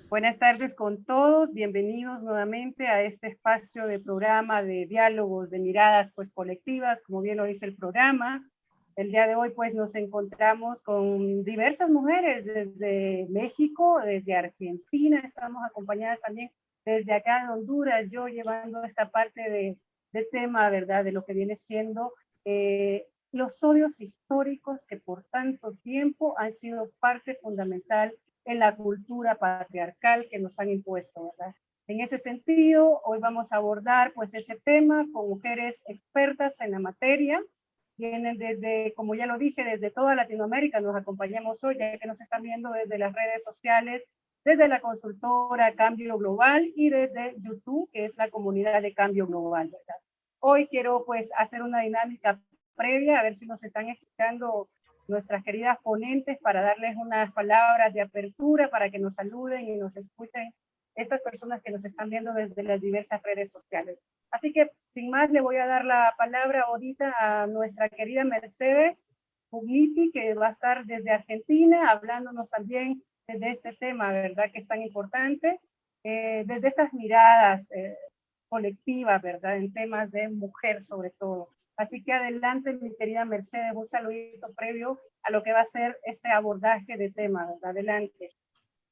Buenas tardes con todos, bienvenidos nuevamente a este espacio de programa de diálogos, de miradas pues colectivas, como bien lo dice el programa. El día de hoy pues nos encontramos con diversas mujeres desde México, desde Argentina, estamos acompañadas también desde acá en Honduras, yo llevando esta parte de tema, ¿verdad? De lo que viene siendo los odios históricos que por tanto tiempo han sido parte fundamental en la cultura patriarcal que nos han impuesto, ¿verdad? En ese sentido, hoy vamos a abordar pues ese tema con mujeres expertas en la materia. Vienen desde, como ya lo dije, desde toda Latinoamérica, nos acompañamos hoy, ya que nos están viendo desde las redes sociales, desde la consultora Cambio Global y desde YouTube, que es la comunidad de Cambio Global, ¿verdad? Hoy quiero pues hacer una dinámica previa, a ver si nos están escuchando nuestras queridas ponentes para darles unas palabras de apertura para que nos saluden y nos escuchen estas personas que nos están viendo desde las diversas redes sociales. Así que, sin más, le voy a dar la palabra ahorita a nuestra querida Mercedes Puglisi, que va a estar desde Argentina, hablándonos también de este tema, ¿verdad?, que es tan importante, desde estas miradas colectivas, ¿verdad?, en temas de mujer sobre todo. Así que adelante, mi querida Mercedes, un saludito previo a lo que va a ser este abordaje de tema, ¿verdad? Adelante.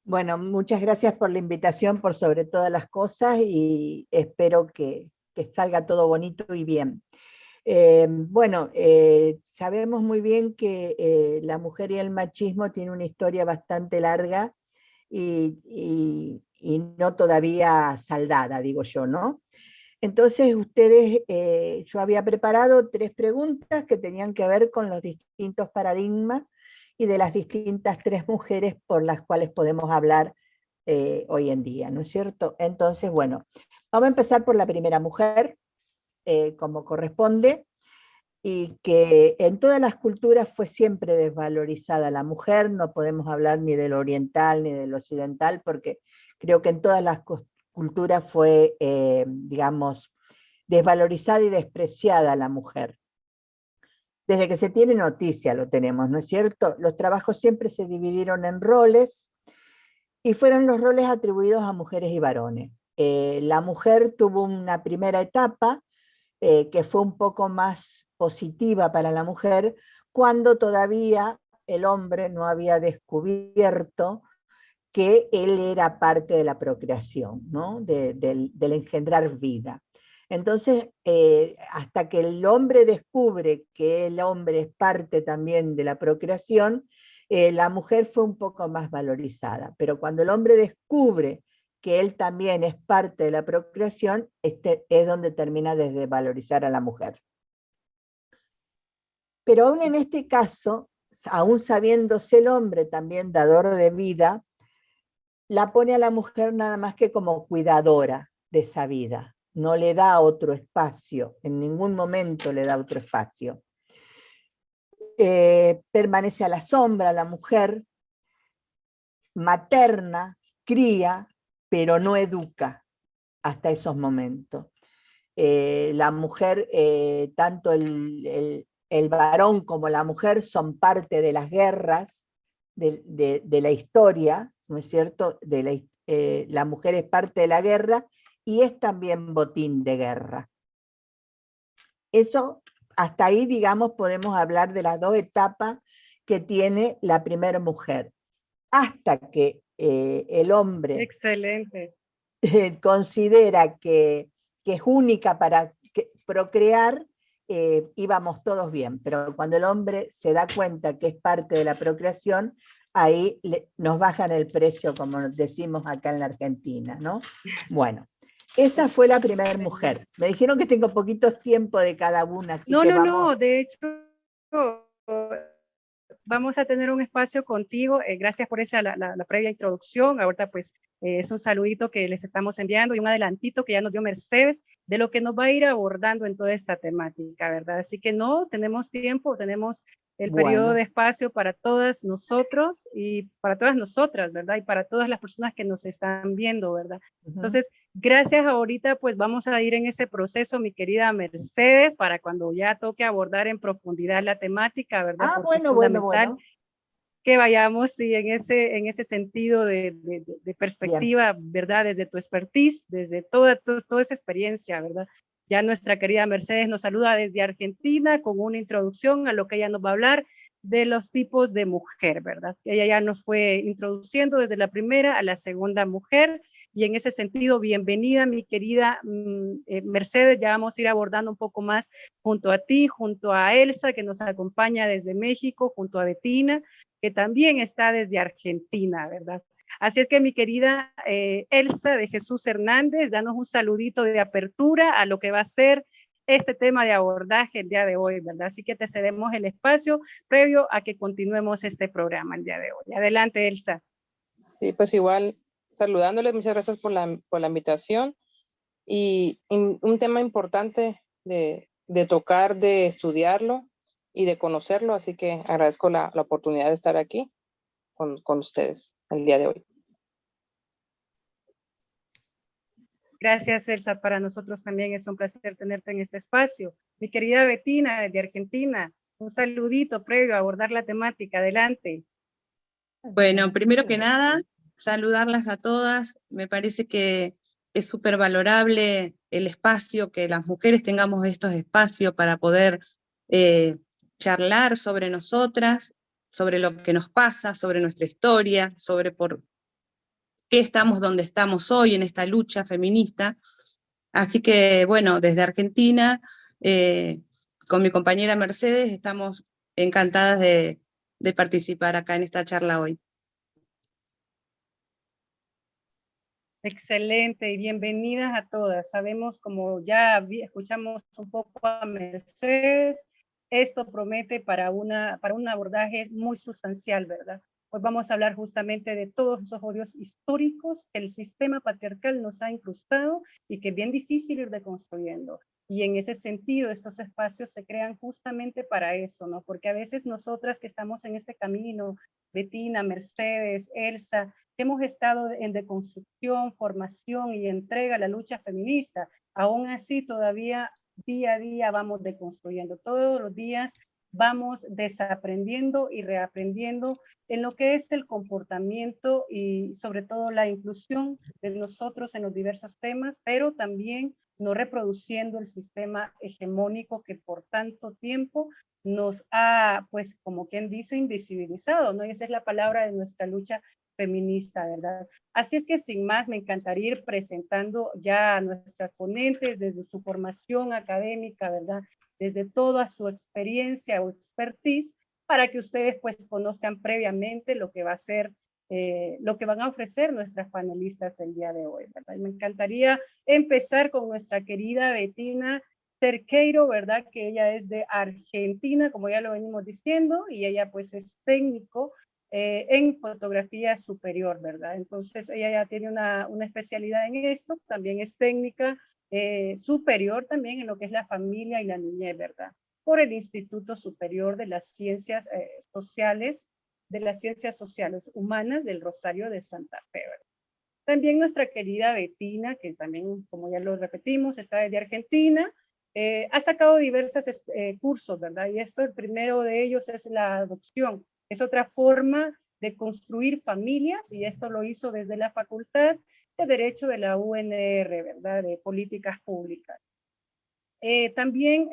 Bueno, muchas gracias por la invitación, por sobre todas las cosas, y espero que salga todo bonito y bien. Sabemos muy bien que la mujer y el machismo tienen una historia bastante larga y no todavía saldada, digo yo, ¿no? Entonces yo había preparado 3 preguntas que tenían que ver con los distintos paradigmas y de las distintas 3 mujeres por las cuales podemos hablar hoy en día, ¿no es cierto? Entonces, bueno, vamos a empezar por la primera mujer, como corresponde, y que en todas las culturas fue siempre desvalorizada la mujer. No podemos hablar ni del oriental ni del occidental, porque creo que en todas las culturas fue, digamos, desvalorizada y despreciada la mujer. Desde que se tiene noticia lo tenemos, ¿no es cierto? Los trabajos siempre se dividieron en roles y fueron los roles atribuidos a mujeres y varones. La mujer tuvo una primera etapa que fue un poco más positiva para la mujer, cuando todavía el hombre no había descubierto que él era parte de la procreación, ¿no? Del engendrar vida. Entonces, hasta que el hombre descubre que el hombre es parte también de la procreación, la mujer fue un poco más valorizada. Pero cuando el hombre descubre que él también es parte de la procreación, es donde termina de desvalorizar a la mujer. Pero aún en este caso, aún sabiéndose el hombre también dador de vida, la pone a la mujer nada más que como cuidadora de esa vida. No le da otro espacio, en ningún momento le da otro espacio. Permanece a la sombra la mujer, materna, cría, pero no educa hasta esos momentos. La mujer, tanto el varón como la mujer son parte de las guerras de la historia, ¿no es cierto? La mujer es parte de la guerra y es también botín de guerra. Eso, hasta ahí, digamos, podemos hablar de las 2 etapas que tiene la primera mujer. Hasta que el hombre Excelente. Considera que es única para procrear, íbamos todos bien, pero cuando el hombre se da cuenta que es parte de la procreación, ahí nos bajan el precio, como decimos acá en la Argentina, ¿no? Bueno, esa fue la primera mujer. Me dijeron que tengo poquito tiempo de cada una, así que vamos. No, de hecho, vamos a tener un espacio contigo. Gracias por esa la previa introducción. Ahorita pues Es un saludito que les estamos enviando y un adelantito que ya nos dio Mercedes de lo que nos va a ir abordando en toda esta temática, ¿verdad? Así que no, tenemos tiempo, tenemos el periodo de espacio para todas nosotros y para todas nosotras, ¿verdad? Y para todas las personas que nos están viendo, ¿verdad? Entonces, gracias ahorita, pues vamos a ir en ese proceso, mi querida Mercedes, para cuando ya toque abordar en profundidad la temática, ¿verdad? Ah, Porque es bueno, fundamental que vayamos sí, en ese sentido de Bien. perspectiva, ¿verdad? Desde tu expertise, desde toda esa experiencia, ¿verdad? Ya nuestra querida Mercedes nos saluda desde Argentina con una introducción a lo que ella nos va a hablar de los tipos de mujer, ¿verdad? Ella ya nos fue introduciendo desde la primera a la segunda mujer y en ese sentido, bienvenida mi querida Mercedes, ya vamos a ir abordando un poco más junto a ti, junto a Elsa que nos acompaña desde México, junto a Betina, que también está desde Argentina, ¿verdad? Así es que mi querida Elsa de Jesús Hernández, danos un saludito de apertura a lo que va a ser este tema de abordaje el día de hoy, ¿verdad? Así que te cedemos el espacio previo a que continuemos este programa el día de hoy. Adelante, Elsa. Sí, pues igual saludándoles, muchas gracias por la invitación y un tema importante de tocar, de estudiarlo y de conocerlo, así que agradezco la oportunidad de estar aquí con ustedes el día de hoy. Gracias, Elsa. Para nosotros también es un placer tenerte en este espacio. Mi querida Betina, de Argentina, un saludito previo a abordar la temática. Adelante. Bueno, primero que nada, saludarlas a todas. Me parece que es súper valorable el espacio, que las mujeres tengamos estos espacios para poder charlar sobre nosotras, sobre lo que nos pasa, sobre nuestra historia, sobre por qué estamos donde estamos hoy en esta lucha feminista. Así que, bueno, desde Argentina, con mi compañera Mercedes, estamos encantadas de participar acá en esta charla hoy. Excelente y bienvenidas a todas. Sabemos, como ya escuchamos un poco a Mercedes, esto promete para un abordaje muy sustancial, ¿verdad? Hoy vamos a hablar justamente de todos esos odios históricos que el sistema patriarcal nos ha incrustado y que es bien difícil ir deconstruyendo. Y en ese sentido, estos espacios se crean justamente para eso, ¿no? Porque a veces nosotras que estamos en este camino, Betina, Mercedes, Elsa, hemos estado en deconstrucción, formación y entrega a la lucha feminista, aún así todavía día a día vamos deconstruyendo, todos los días vamos desaprendiendo y reaprendiendo en lo que es el comportamiento y sobre todo la inclusión de nosotros en los diversos temas, pero también no reproduciendo el sistema hegemónico que por tanto tiempo nos ha, pues como quien dice, invisibilizado, ¿no? Y esa es la palabra de nuestra lucha feminista, ¿verdad? Así es que sin más me encantaría ir presentando ya a nuestras ponentes desde su formación académica, ¿verdad? Desde toda su experiencia o expertise para que ustedes pues conozcan previamente lo que va a ser, lo que van a ofrecer nuestras panelistas el día de hoy, ¿verdad? Y me encantaría empezar con nuestra querida Betina Cerqueiro, ¿verdad? Que ella es de Argentina, como ya lo venimos diciendo, y ella pues es técnico en fotografía superior, ¿verdad? Entonces ella ya tiene una especialidad en esto, también es técnica superior también en lo que es la familia y la niñez, ¿verdad? Por el Instituto Superior de las Ciencias Sociales, Humanas del Rosario de Santa Fe, ¿verdad? También nuestra querida Betina, que también, como ya lo repetimos, está desde Argentina, ha sacado diversos cursos, ¿verdad? Y esto, el primero de ellos es la adopción. Es otra forma de construir familias y esto lo hizo desde la Facultad de Derecho de la UNR, ¿verdad? De Políticas Públicas. También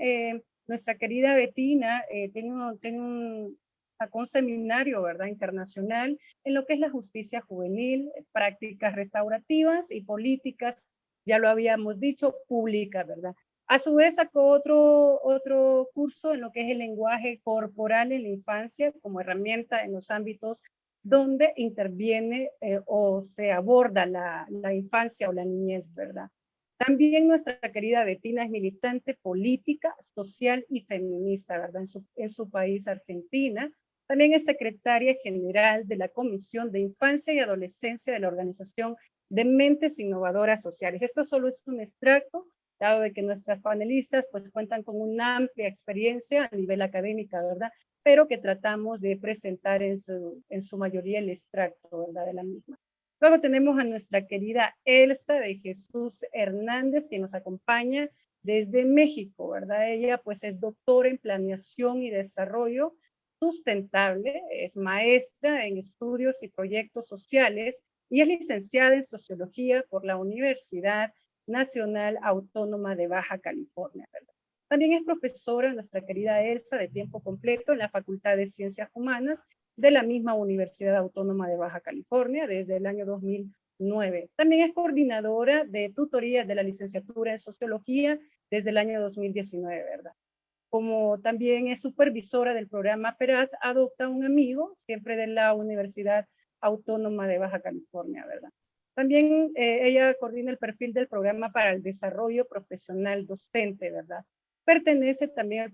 nuestra querida Betina tiene un seminario, ¿verdad? Internacional en lo que es la justicia juvenil, prácticas restaurativas y políticas, ya lo habíamos dicho, públicas, ¿verdad? A su vez sacó otro curso en lo que es el lenguaje corporal en la infancia como herramienta en los ámbitos donde interviene o se aborda la infancia o la niñez, ¿verdad? También nuestra querida Betina es militante política, social y feminista, ¿verdad? En su país, Argentina. También es secretaria general de la Comisión de Infancia y Adolescencia de la Organización de mentes innovadoras sociales. Esto solo es un extracto, dado de que nuestras panelistas pues cuentan con una amplia experiencia a nivel académica, ¿verdad? Pero que tratamos de presentar en su mayoría el extracto, ¿verdad? De la misma. Luego tenemos a nuestra querida Elsa de Jesús Hernández, que nos acompaña desde México, ¿verdad? Ella pues es doctora en planeación y desarrollo sustentable, es maestra en estudios y proyectos sociales y es licenciada en sociología por la Universidad Nacional Autónoma de Baja California, ¿verdad? También es profesora, nuestra querida Elsa, de tiempo completo en la Facultad de Ciencias Humanas de la misma Universidad Autónoma de Baja California desde el año 2009. También es coordinadora de tutorías de la licenciatura en Sociología desde el año 2019, ¿verdad? Como también es supervisora del programa PERAD, Adopta un Amigo, siempre de la Universidad Autónoma de Baja California, ¿verdad? También ella coordina el perfil del programa para el desarrollo profesional docente, ¿verdad? Pertenece también al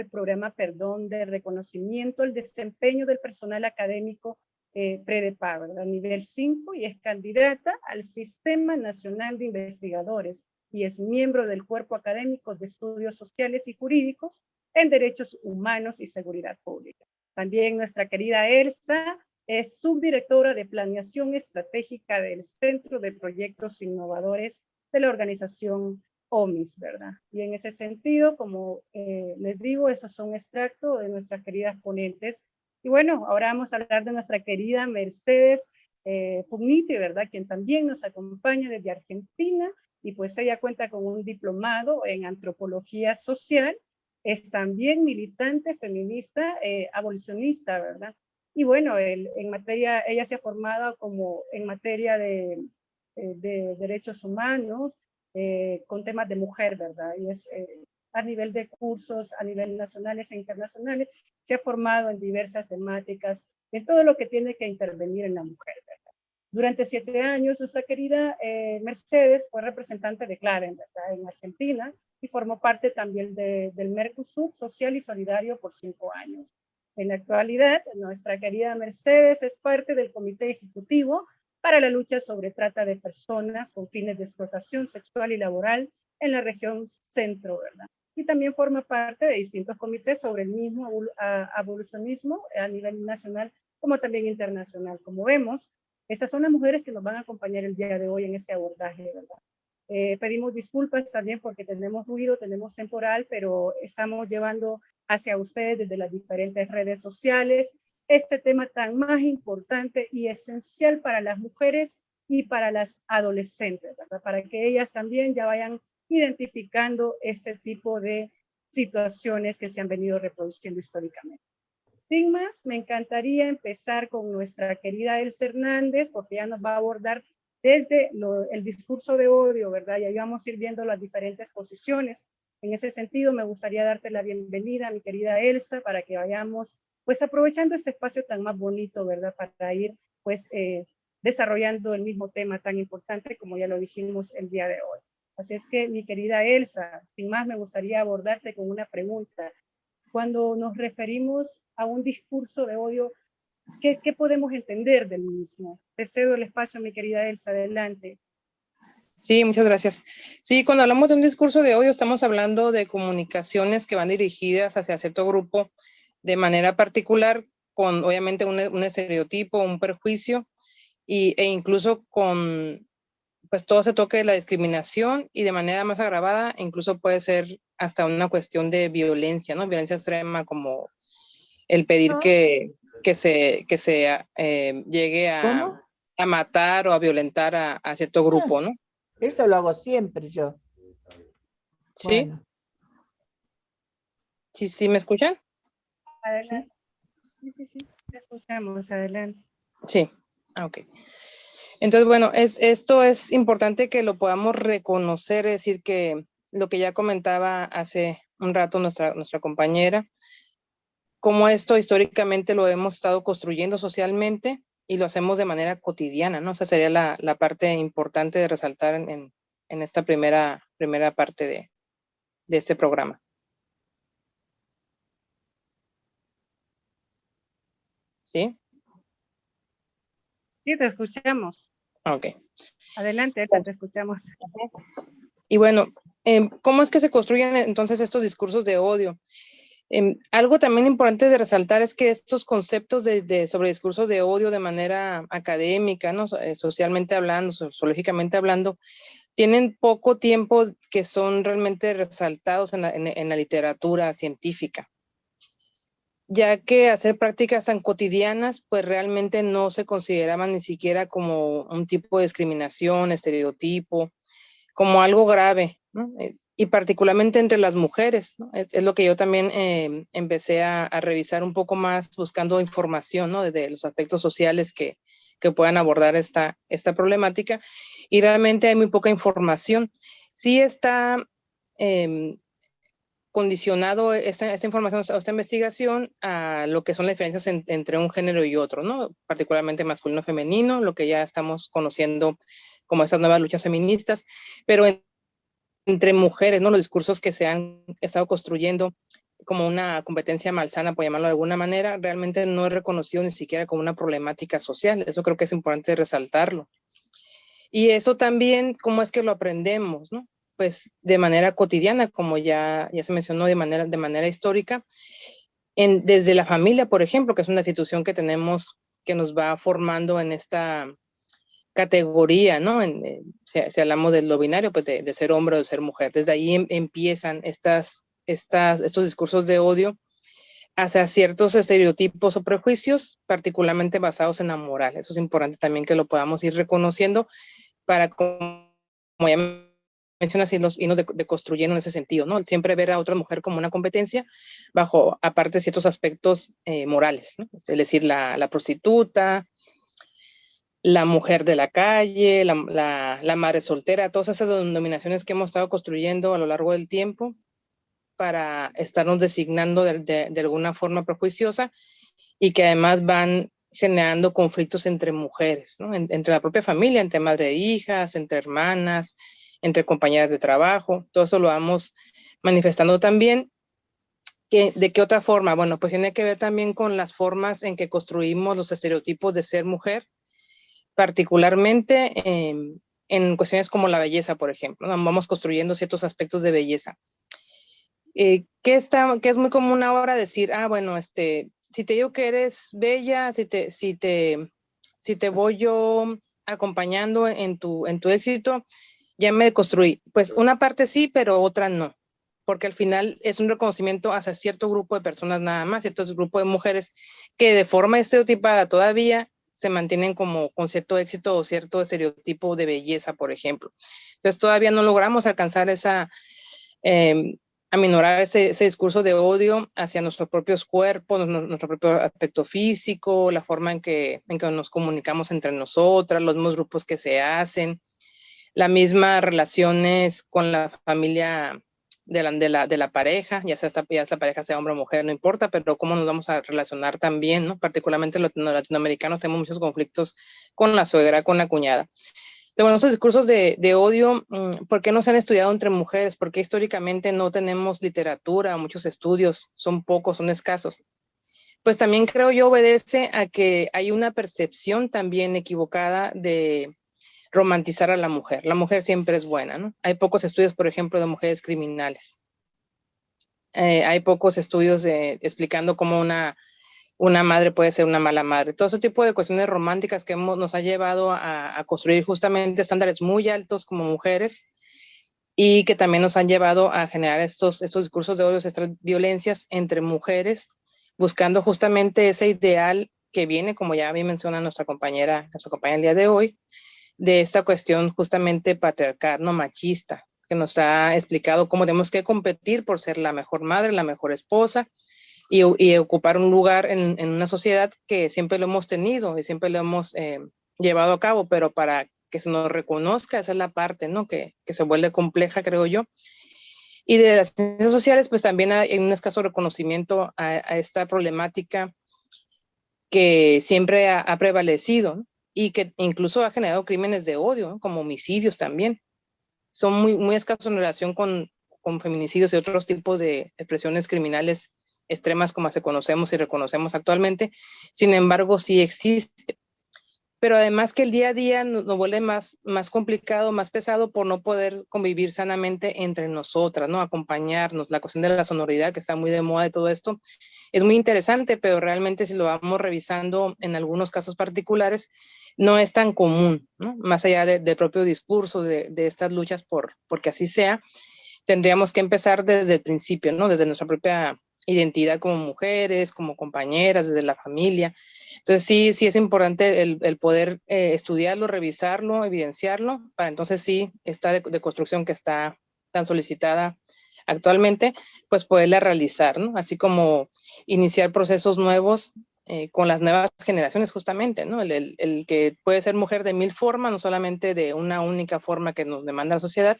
programa de reconocimiento al desempeño del personal académico PREDEPA, ¿verdad? Nivel 5, y es candidata al Sistema Nacional de Investigadores y es miembro del Cuerpo Académico de Estudios Sociales y Jurídicos en Derechos Humanos y Seguridad Pública. También nuestra querida Elsa es subdirectora de Planeación Estratégica del Centro de Proyectos Innovadores de la organización OMIS, ¿verdad? Y en ese sentido, como les digo, esos son extractos de nuestras queridas ponentes. Y bueno, ahora vamos a hablar de nuestra querida Mercedes Pugniti, ¿verdad? Quien también nos acompaña desde Argentina, y pues ella cuenta con un diplomado en antropología social, es también militante feminista, abolicionista, ¿verdad? Y bueno, en materia, ella se ha formado como en materia de derechos humanos, con temas de mujer, ¿verdad? Y es a nivel de cursos, a nivel nacionales e internacionales, se ha formado en diversas temáticas, en todo lo que tiene que intervenir en la mujer, ¿verdad? Durante 7 años, nuestra querida Mercedes fue representante de Claren, ¿verdad? En Argentina, y formó parte también del Mercosur Social y Solidario por 5 años. En la actualidad, nuestra querida Mercedes es parte del Comité Ejecutivo para la lucha sobre trata de personas con fines de explotación sexual y laboral en la región centro, ¿verdad? Y también forma parte de distintos comités sobre el mismo abolicionismo a nivel nacional como también internacional. Como vemos, estas son las mujeres que nos van a acompañar el día de hoy en este abordaje, ¿verdad? Pedimos disculpas también porque tenemos ruido, tenemos temporal, pero estamos llevando hacia ustedes desde las diferentes redes sociales este tema tan más importante y esencial para las mujeres y para las adolescentes, ¿verdad? Para que ellas también ya vayan identificando este tipo de situaciones que se han venido reproduciendo históricamente. Sin más, me encantaría empezar con nuestra querida Elsa Hernández, porque ella nos va a abordar desde el discurso de odio, ¿verdad? Y ahí vamos a ir viendo las diferentes posiciones. En ese sentido, me gustaría darte la bienvenida, mi querida Elsa, para que vayamos, pues, aprovechando este espacio tan más bonito, ¿verdad? Para ir, pues, desarrollando el mismo tema tan importante como ya lo dijimos el día de hoy. Así es que, mi querida Elsa, sin más, me gustaría abordarte con una pregunta. Cuando nos referimos a un discurso de odio, ¿qué podemos entender del mismo? Te cedo el espacio, mi querida Elsa, adelante. Sí, muchas gracias. Sí, cuando hablamos de un discurso de odio, estamos hablando de comunicaciones que van dirigidas hacia cierto grupo de manera particular, con obviamente un estereotipo, un perjuicio, e incluso con pues todo se toque de la discriminación y de manera más agravada, incluso puede ser hasta una cuestión de violencia, ¿no? Violencia extrema, como el pedir que se llegue a matar o a violentar a cierto grupo, ¿no? Eso lo hago siempre yo. Sí. Bueno. ¿Sí me escuchan? Adelante. Sí, te escuchamos, adelante. Sí, ok. Entonces, bueno, esto es importante que lo podamos reconocer, es decir, que lo que ya comentaba hace un rato nuestra compañera, como esto históricamente lo hemos estado construyendo socialmente y lo hacemos de manera cotidiana, ¿no? O sea, sería la parte importante de resaltar en esta primera parte de este programa. ¿Sí? Sí, te escuchamos. Ok. Adelante, Elsa, te escuchamos. Y bueno, ¿cómo es que se construyen entonces estos discursos de odio? Algo también importante de resaltar es que estos conceptos sobre discursos de odio de manera académica, ¿no? Socialmente hablando, sociológicamente hablando, tienen poco tiempo que son realmente resaltados en la literatura científica, ya que hacer prácticas tan cotidianas, pues realmente no se consideraban ni siquiera como un tipo de discriminación, estereotipo, como algo grave, ¿no? Y particularmente entre las mujeres, ¿no? Es lo que yo también empecé a revisar un poco más buscando información, ¿no? Desde los aspectos sociales que puedan abordar esta problemática, y realmente hay muy poca información. Sí está condicionado esta información, esta investigación a lo que son las diferencias entre un género y otro, ¿no? Particularmente masculino-femenino, lo que ya estamos conociendo como estas nuevas luchas feministas, pero entre mujeres, ¿no? Los discursos que se han estado construyendo como una competencia malsana, por llamarlo de alguna manera, realmente no es reconocido ni siquiera como una problemática social. Eso creo que es importante resaltarlo. Y eso también, ¿cómo es que lo aprendemos, no? Pues de manera cotidiana, como ya se mencionó, de manera histórica, desde la familia, por ejemplo, que es una institución que tenemos, que nos va formando en esta categoría, ¿no? Si hablamos de lo binario, pues de ser hombre o de ser mujer. Desde ahí empiezan estos discursos de odio hacia ciertos estereotipos o prejuicios, particularmente basados en la moral. Eso es importante también que lo podamos ir reconociendo para, como ya mencionas, irnos de construyendo en ese sentido, ¿no? Siempre ver a otra mujer como una competencia bajo, aparte, ciertos aspectos morales, ¿no? Es decir, la prostituta, la mujer de la calle, la madre soltera, todas esas denominaciones que hemos estado construyendo a lo largo del tiempo para estarnos designando de alguna forma prejuiciosa, y que además van generando conflictos entre mujeres, ¿no? Entre la propia familia, entre madre e hijas, entre hermanas, entre compañeras de trabajo. Todo eso lo vamos manifestando también. ¿De qué otra forma? Bueno, pues tiene que ver también con las formas en que construimos los estereotipos de ser mujer, particularmente en cuestiones como la belleza, por ejemplo, ¿no? Vamos construyendo ciertos aspectos de belleza. Que es muy común ahora decir, bueno, si te digo que eres bella, si te voy yo acompañando en tu éxito, ya me construí. Pues una parte sí, pero otra no, porque al final es un reconocimiento hacia cierto grupo de personas nada más, cierto grupo de mujeres que de forma estereotipada todavía se mantienen como con cierto éxito o cierto estereotipo de belleza, por ejemplo. Entonces todavía no logramos alcanzar aminorar ese discurso de odio hacia nuestros propios cuerpos, nuestro propio aspecto físico, la forma en que nos comunicamos entre nosotras, los mismos grupos que se hacen, las mismas relaciones con la familia de la pareja, ya sea esta pareja sea hombre o mujer, no importa, pero cómo nos vamos a relacionar también, ¿no? Particularmente los latinoamericanos tenemos muchos conflictos con la suegra, con la cuñada. Bueno, estos discursos de odio, ¿por qué no se han estudiado entre mujeres? ¿Por qué históricamente no tenemos literatura, muchos estudios? Son pocos, son escasos. Pues también creo yo obedece a que hay una percepción también equivocada de romantizar a la mujer. La mujer siempre es buena, ¿no? Hay pocos estudios, por ejemplo, de mujeres criminales. Hay pocos estudios explicando cómo una madre puede ser una mala madre. Todo ese tipo de cuestiones románticas que nos ha llevado a construir justamente estándares muy altos como mujeres, y que también nos han llevado a generar estos discursos de odio, estas violencias entre mujeres, buscando justamente ese ideal que viene, como ya bien menciona nuestra compañera el día de hoy, de esta cuestión justamente patriarcal, no machista, que nos ha explicado cómo tenemos que competir por ser la mejor madre, la mejor esposa, y ocupar un lugar en una sociedad que siempre lo hemos tenido y siempre lo hemos llevado a cabo, pero para que se nos reconozca, esa es la parte, ¿no? Que se vuelve compleja, creo yo. Y de las ciencias sociales, pues también hay un escaso reconocimiento a esta problemática que siempre ha prevalecido, ¿no? Y que incluso ha generado crímenes de odio, ¿no? Como homicidios también. Son muy, muy escasos en relación con feminicidios y otros tipos de expresiones criminales extremas como se conocemos y reconocemos actualmente. Sin embargo, sí existe. pero además que el día a día nos vuelve más complicado, más pesado por no poder convivir sanamente entre nosotras, ¿no? Acompañarnos, la cuestión de la sonoridad que está muy de moda y todo esto es muy interesante, pero realmente si lo vamos revisando en algunos casos particulares, no es tan común, ¿no? Más allá del propio discurso de estas luchas porque así sea, tendríamos que empezar desde el principio, ¿no? Desde nuestra propia identidad como mujeres, como compañeras, desde la familia. Entonces sí es importante el poder estudiarlo, revisarlo, evidenciarlo, para entonces sí, esta de construcción que está tan solicitada actualmente, pues poderla realizar, ¿no? Así como iniciar procesos nuevos con las nuevas generaciones justamente, ¿no? El que puede ser mujer de 1000 formas, no solamente de una única forma que nos demanda la sociedad,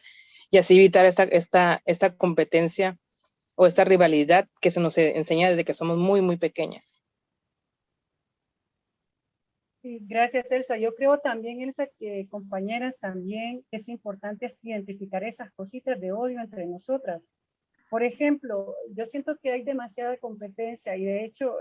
y así evitar esta competencia o esta rivalidad que se nos enseña desde que somos muy, muy pequeñas. Sí, gracias, Elsa. Yo creo también, Elsa, que compañeras, también es importante identificar esas cositas de odio entre nosotras. Por ejemplo, yo siento que hay demasiada competencia y de hecho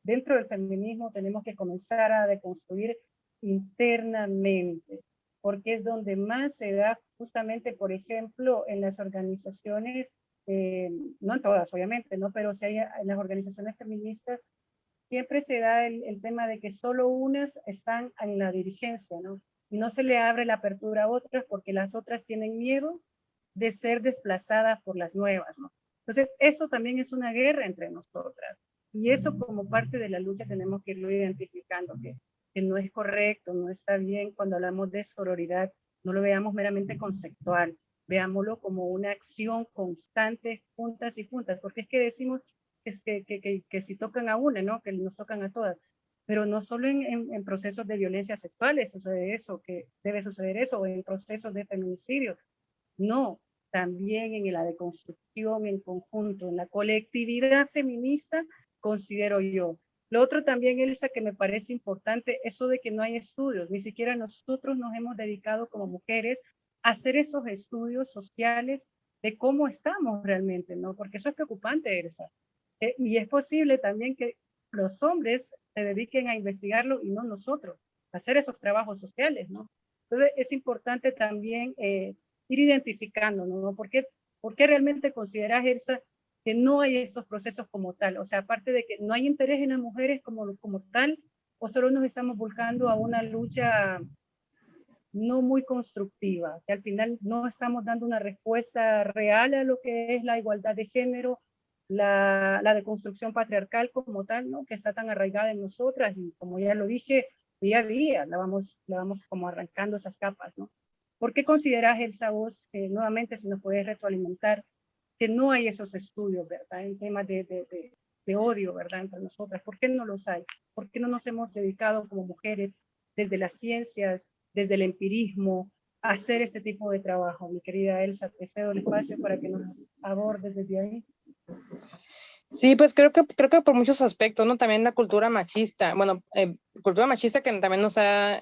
dentro del feminismo tenemos que comenzar a deconstruir internamente, porque es donde más se da justamente, por ejemplo, en las organizaciones, no en todas obviamente, ¿no? Pero si hay en las organizaciones feministas, siempre se da el tema de que solo unas están en la dirigencia, ¿no? Y no se le abre la apertura a otras porque las otras tienen miedo de ser desplazadas por las nuevas, ¿no? Entonces, eso también es una guerra entre nosotras. Y eso como parte de la lucha tenemos que irlo identificando, que no es correcto, no está bien cuando hablamos de sororidad, no lo veamos meramente conceptual, veámoslo como una acción constante, juntas y juntas, porque es que decimos que si tocan a una, ¿no? Que nos tocan a todas. Pero no solo en procesos de violencia sexuales sucede eso, que debe suceder eso, o en procesos de feminicidio. No, también en la deconstrucción en conjunto, en la colectividad feminista, considero yo. Lo otro también, Elsa, que me parece importante, eso de que no hay estudios, ni siquiera nosotros nos hemos dedicado como mujeres a hacer esos estudios sociales de cómo estamos realmente, ¿no? Porque eso es preocupante, Elsa. Y es posible también que los hombres se dediquen a investigarlo y no nosotros, a hacer esos trabajos sociales, ¿no? Entonces es importante también ir identificando, ¿no? ¿Por qué realmente consideras, Elsa, que no hay estos procesos como tal? O sea, aparte de que no hay interés en las mujeres como tal, o solo nos estamos buscando a una lucha no muy constructiva, que al final no estamos dando una respuesta real a lo que es la igualdad de género, la deconstrucción patriarcal como tal, ¿no? Que está tan arraigada en nosotras y como ya lo dije, día a día la vamos como arrancando esas capas, ¿no? ¿Por qué consideras, Elsa, vos, nuevamente, si nos puedes retroalimentar, que no hay esos estudios, ¿verdad? En temas de odio, ¿verdad? Entre nosotras. ¿Por qué no los hay? ¿Por qué no nos hemos dedicado como mujeres desde las ciencias, desde el empirismo, a hacer este tipo de trabajo? Mi querida Elsa, te cedo el espacio para que nos abordes desde ahí. Sí, pues creo que por muchos aspectos, ¿no? También la cultura machista, bueno, cultura machista que también nos ha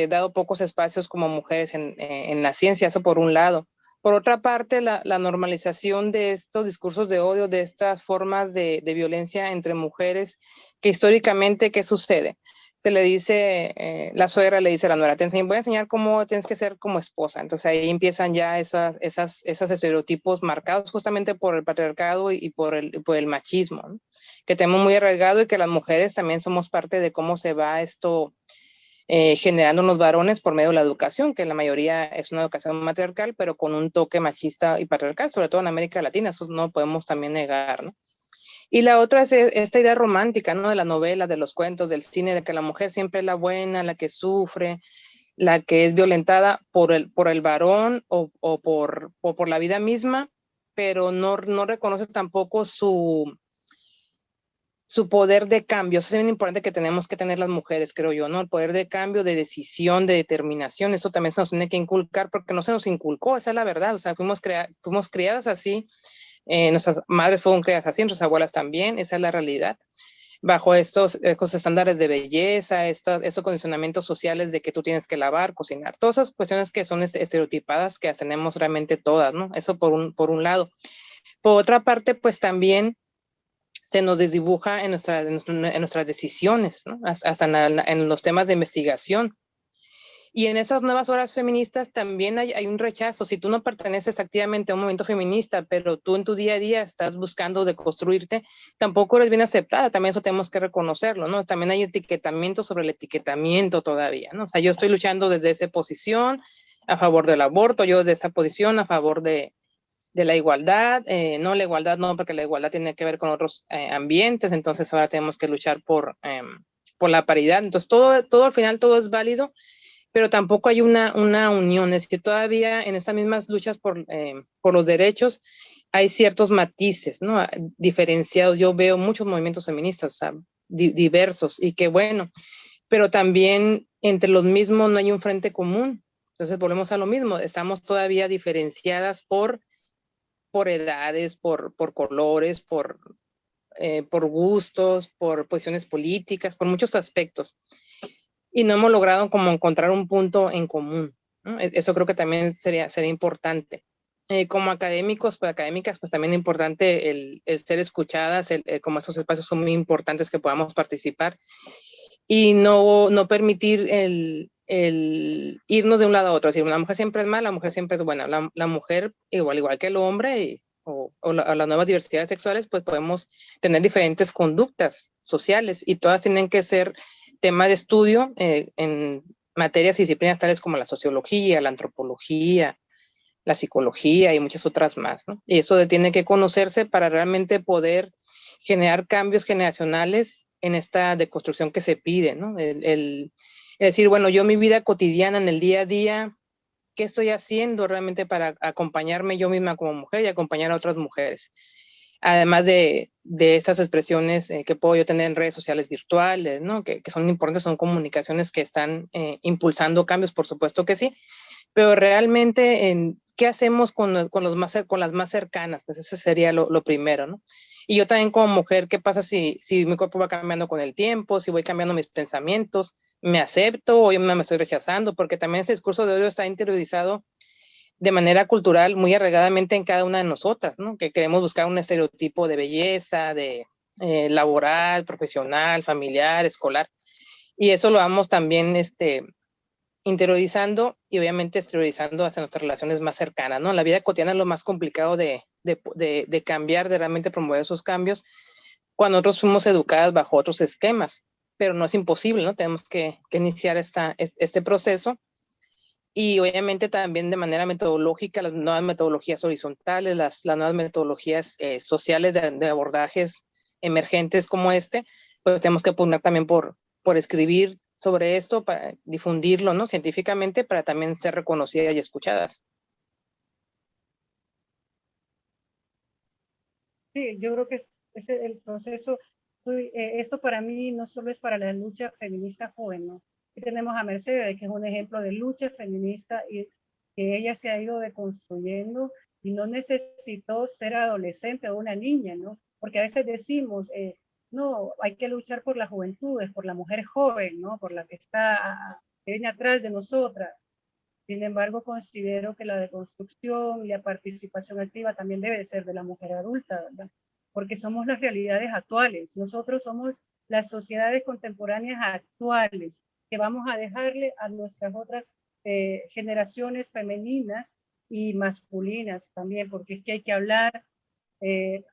dado pocos espacios como mujeres en la ciencia, eso por un lado. Por otra parte, la normalización de estos discursos de odio, de estas formas de violencia entre mujeres, que históricamente, ¿qué sucede? Se le dice, la suegra le dice a la nuera, voy a enseñar cómo tienes que ser como esposa. Entonces ahí empiezan ya esos estereotipos marcados justamente por el patriarcado y por el machismo, ¿no? Que tenemos muy arraigado y que las mujeres también somos parte de cómo se va esto generando los varones por medio de la educación, que la mayoría es una educación matriarcal, pero con un toque machista y patriarcal, sobre todo en América Latina, eso no podemos también negar, ¿no? Y la otra es esta idea romántica, ¿no? De la novela, de los cuentos, del cine, de que la mujer siempre es la buena, la que sufre, la que es violentada por el varón o por la vida misma, pero no reconoce tampoco su poder de cambio. Eso es bien importante que tenemos que tener las mujeres, creo yo, ¿no? El poder de cambio, de decisión, de determinación, eso también se nos tiene que inculcar porque no se nos inculcó, esa es la verdad, o sea, fuimos criadas así. Nuestras madres fueron criadas así, nuestras abuelas también, esa es la realidad. Bajo estos estándares de belleza, esos condicionamientos sociales de que tú tienes que lavar, cocinar, todas esas cuestiones que son estereotipadas que tenemos realmente todas, ¿no? Eso por un lado. Por otra parte, pues también se nos desdibuja en nuestras decisiones, ¿no? Hasta en los temas de investigación. Y en esas nuevas olas feministas también hay un rechazo. Si tú no perteneces activamente a un movimiento feminista, pero tú en tu día a día estás buscando deconstruirte, tampoco eres bien aceptada. También eso tenemos que reconocerlo, ¿no? También hay etiquetamiento sobre el etiquetamiento todavía, ¿no? O sea, yo estoy luchando desde esa posición a favor del aborto, yo desde esa posición a favor de la igualdad, no la igualdad no, porque la igualdad tiene que ver con otros ambientes, entonces ahora tenemos que luchar por la paridad. Entonces todo al final todo es válido, pero tampoco hay una unión. Es que todavía en estas mismas luchas por los derechos hay ciertos matices, ¿no? Diferenciados. Yo veo muchos movimientos feministas, o sea, diversos, y que bueno, pero también entre los mismos no hay un frente común. Entonces volvemos a lo mismo, estamos todavía diferenciadas por edades, por colores, por gustos, por posiciones políticas, por muchos aspectos. Y no hemos logrado como encontrar un punto en común, ¿no? Eso creo que también sería importante. Como académicos, pues académicas, pues también es importante el ser escuchadas, como esos espacios son muy importantes que podamos participar y no permitir el irnos de un lado a otro. Es decir, la mujer siempre es mala, la mujer siempre es buena. La mujer, igual que el hombre o las nuevas diversidades sexuales, pues podemos tener diferentes conductas sociales y todas tienen que ser tema de estudio en materias y disciplinas tales como la sociología, la antropología, la psicología y muchas otras más, ¿no? Y eso tiene que conocerse para realmente poder generar cambios generacionales en esta deconstrucción que se pide, ¿no? Es decir, bueno, yo mi vida cotidiana en el día a día, ¿qué estoy haciendo realmente para acompañarme yo misma como mujer y acompañar a otras mujeres? Además de esas expresiones que puedo yo tener en redes sociales virtuales, ¿no? Que son importantes, son comunicaciones que están impulsando cambios, por supuesto que sí, pero realmente, ¿qué hacemos con las más cercanas? Pues ese sería lo primero, ¿no? Y yo también como mujer, ¿qué pasa si mi cuerpo va cambiando con el tiempo, si voy cambiando mis pensamientos, me acepto o yo me estoy rechazando? Porque también ese discurso de odio está interiorizado de manera cultural muy arraigadamente en cada una de nosotras, ¿no? Que queremos buscar un estereotipo de belleza, de laboral, profesional, familiar, escolar. Y eso lo vamos también interiorizando y obviamente exteriorizando hacia nuestras relaciones más cercanas, ¿no? La vida cotidiana es lo más complicado de cambiar, de realmente promover esos cambios cuando nosotros fuimos educadas bajo otros esquemas, pero no es imposible, ¿no? Tenemos que iniciar este proceso y obviamente también de manera metodológica, las nuevas metodologías horizontales, las nuevas metodologías sociales de abordajes emergentes como pues tenemos que pugnar también por escribir sobre esto, para difundirlo, ¿no? Científicamente, para también ser reconocidas y escuchadas. Sí, yo creo que es el proceso. Esto para mí no solo es para la lucha feminista joven, ¿no? Aquí tenemos a Mercedes, que es un ejemplo de lucha feminista y que ella se ha ido deconstruyendo y no necesitó ser adolescente o una niña, ¿no? Porque a veces decimos, no, hay que luchar por las juventudes, por la mujer joven, ¿no? Por la que que viene atrás de nosotras. Sin embargo, considero que la deconstrucción y la participación activa también debe ser de la mujer adulta, ¿verdad? Porque somos las realidades actuales. Nosotros somos las sociedades contemporáneas actuales que vamos a dejarle a nuestras otras generaciones femeninas y masculinas también, porque es que hay que hablar,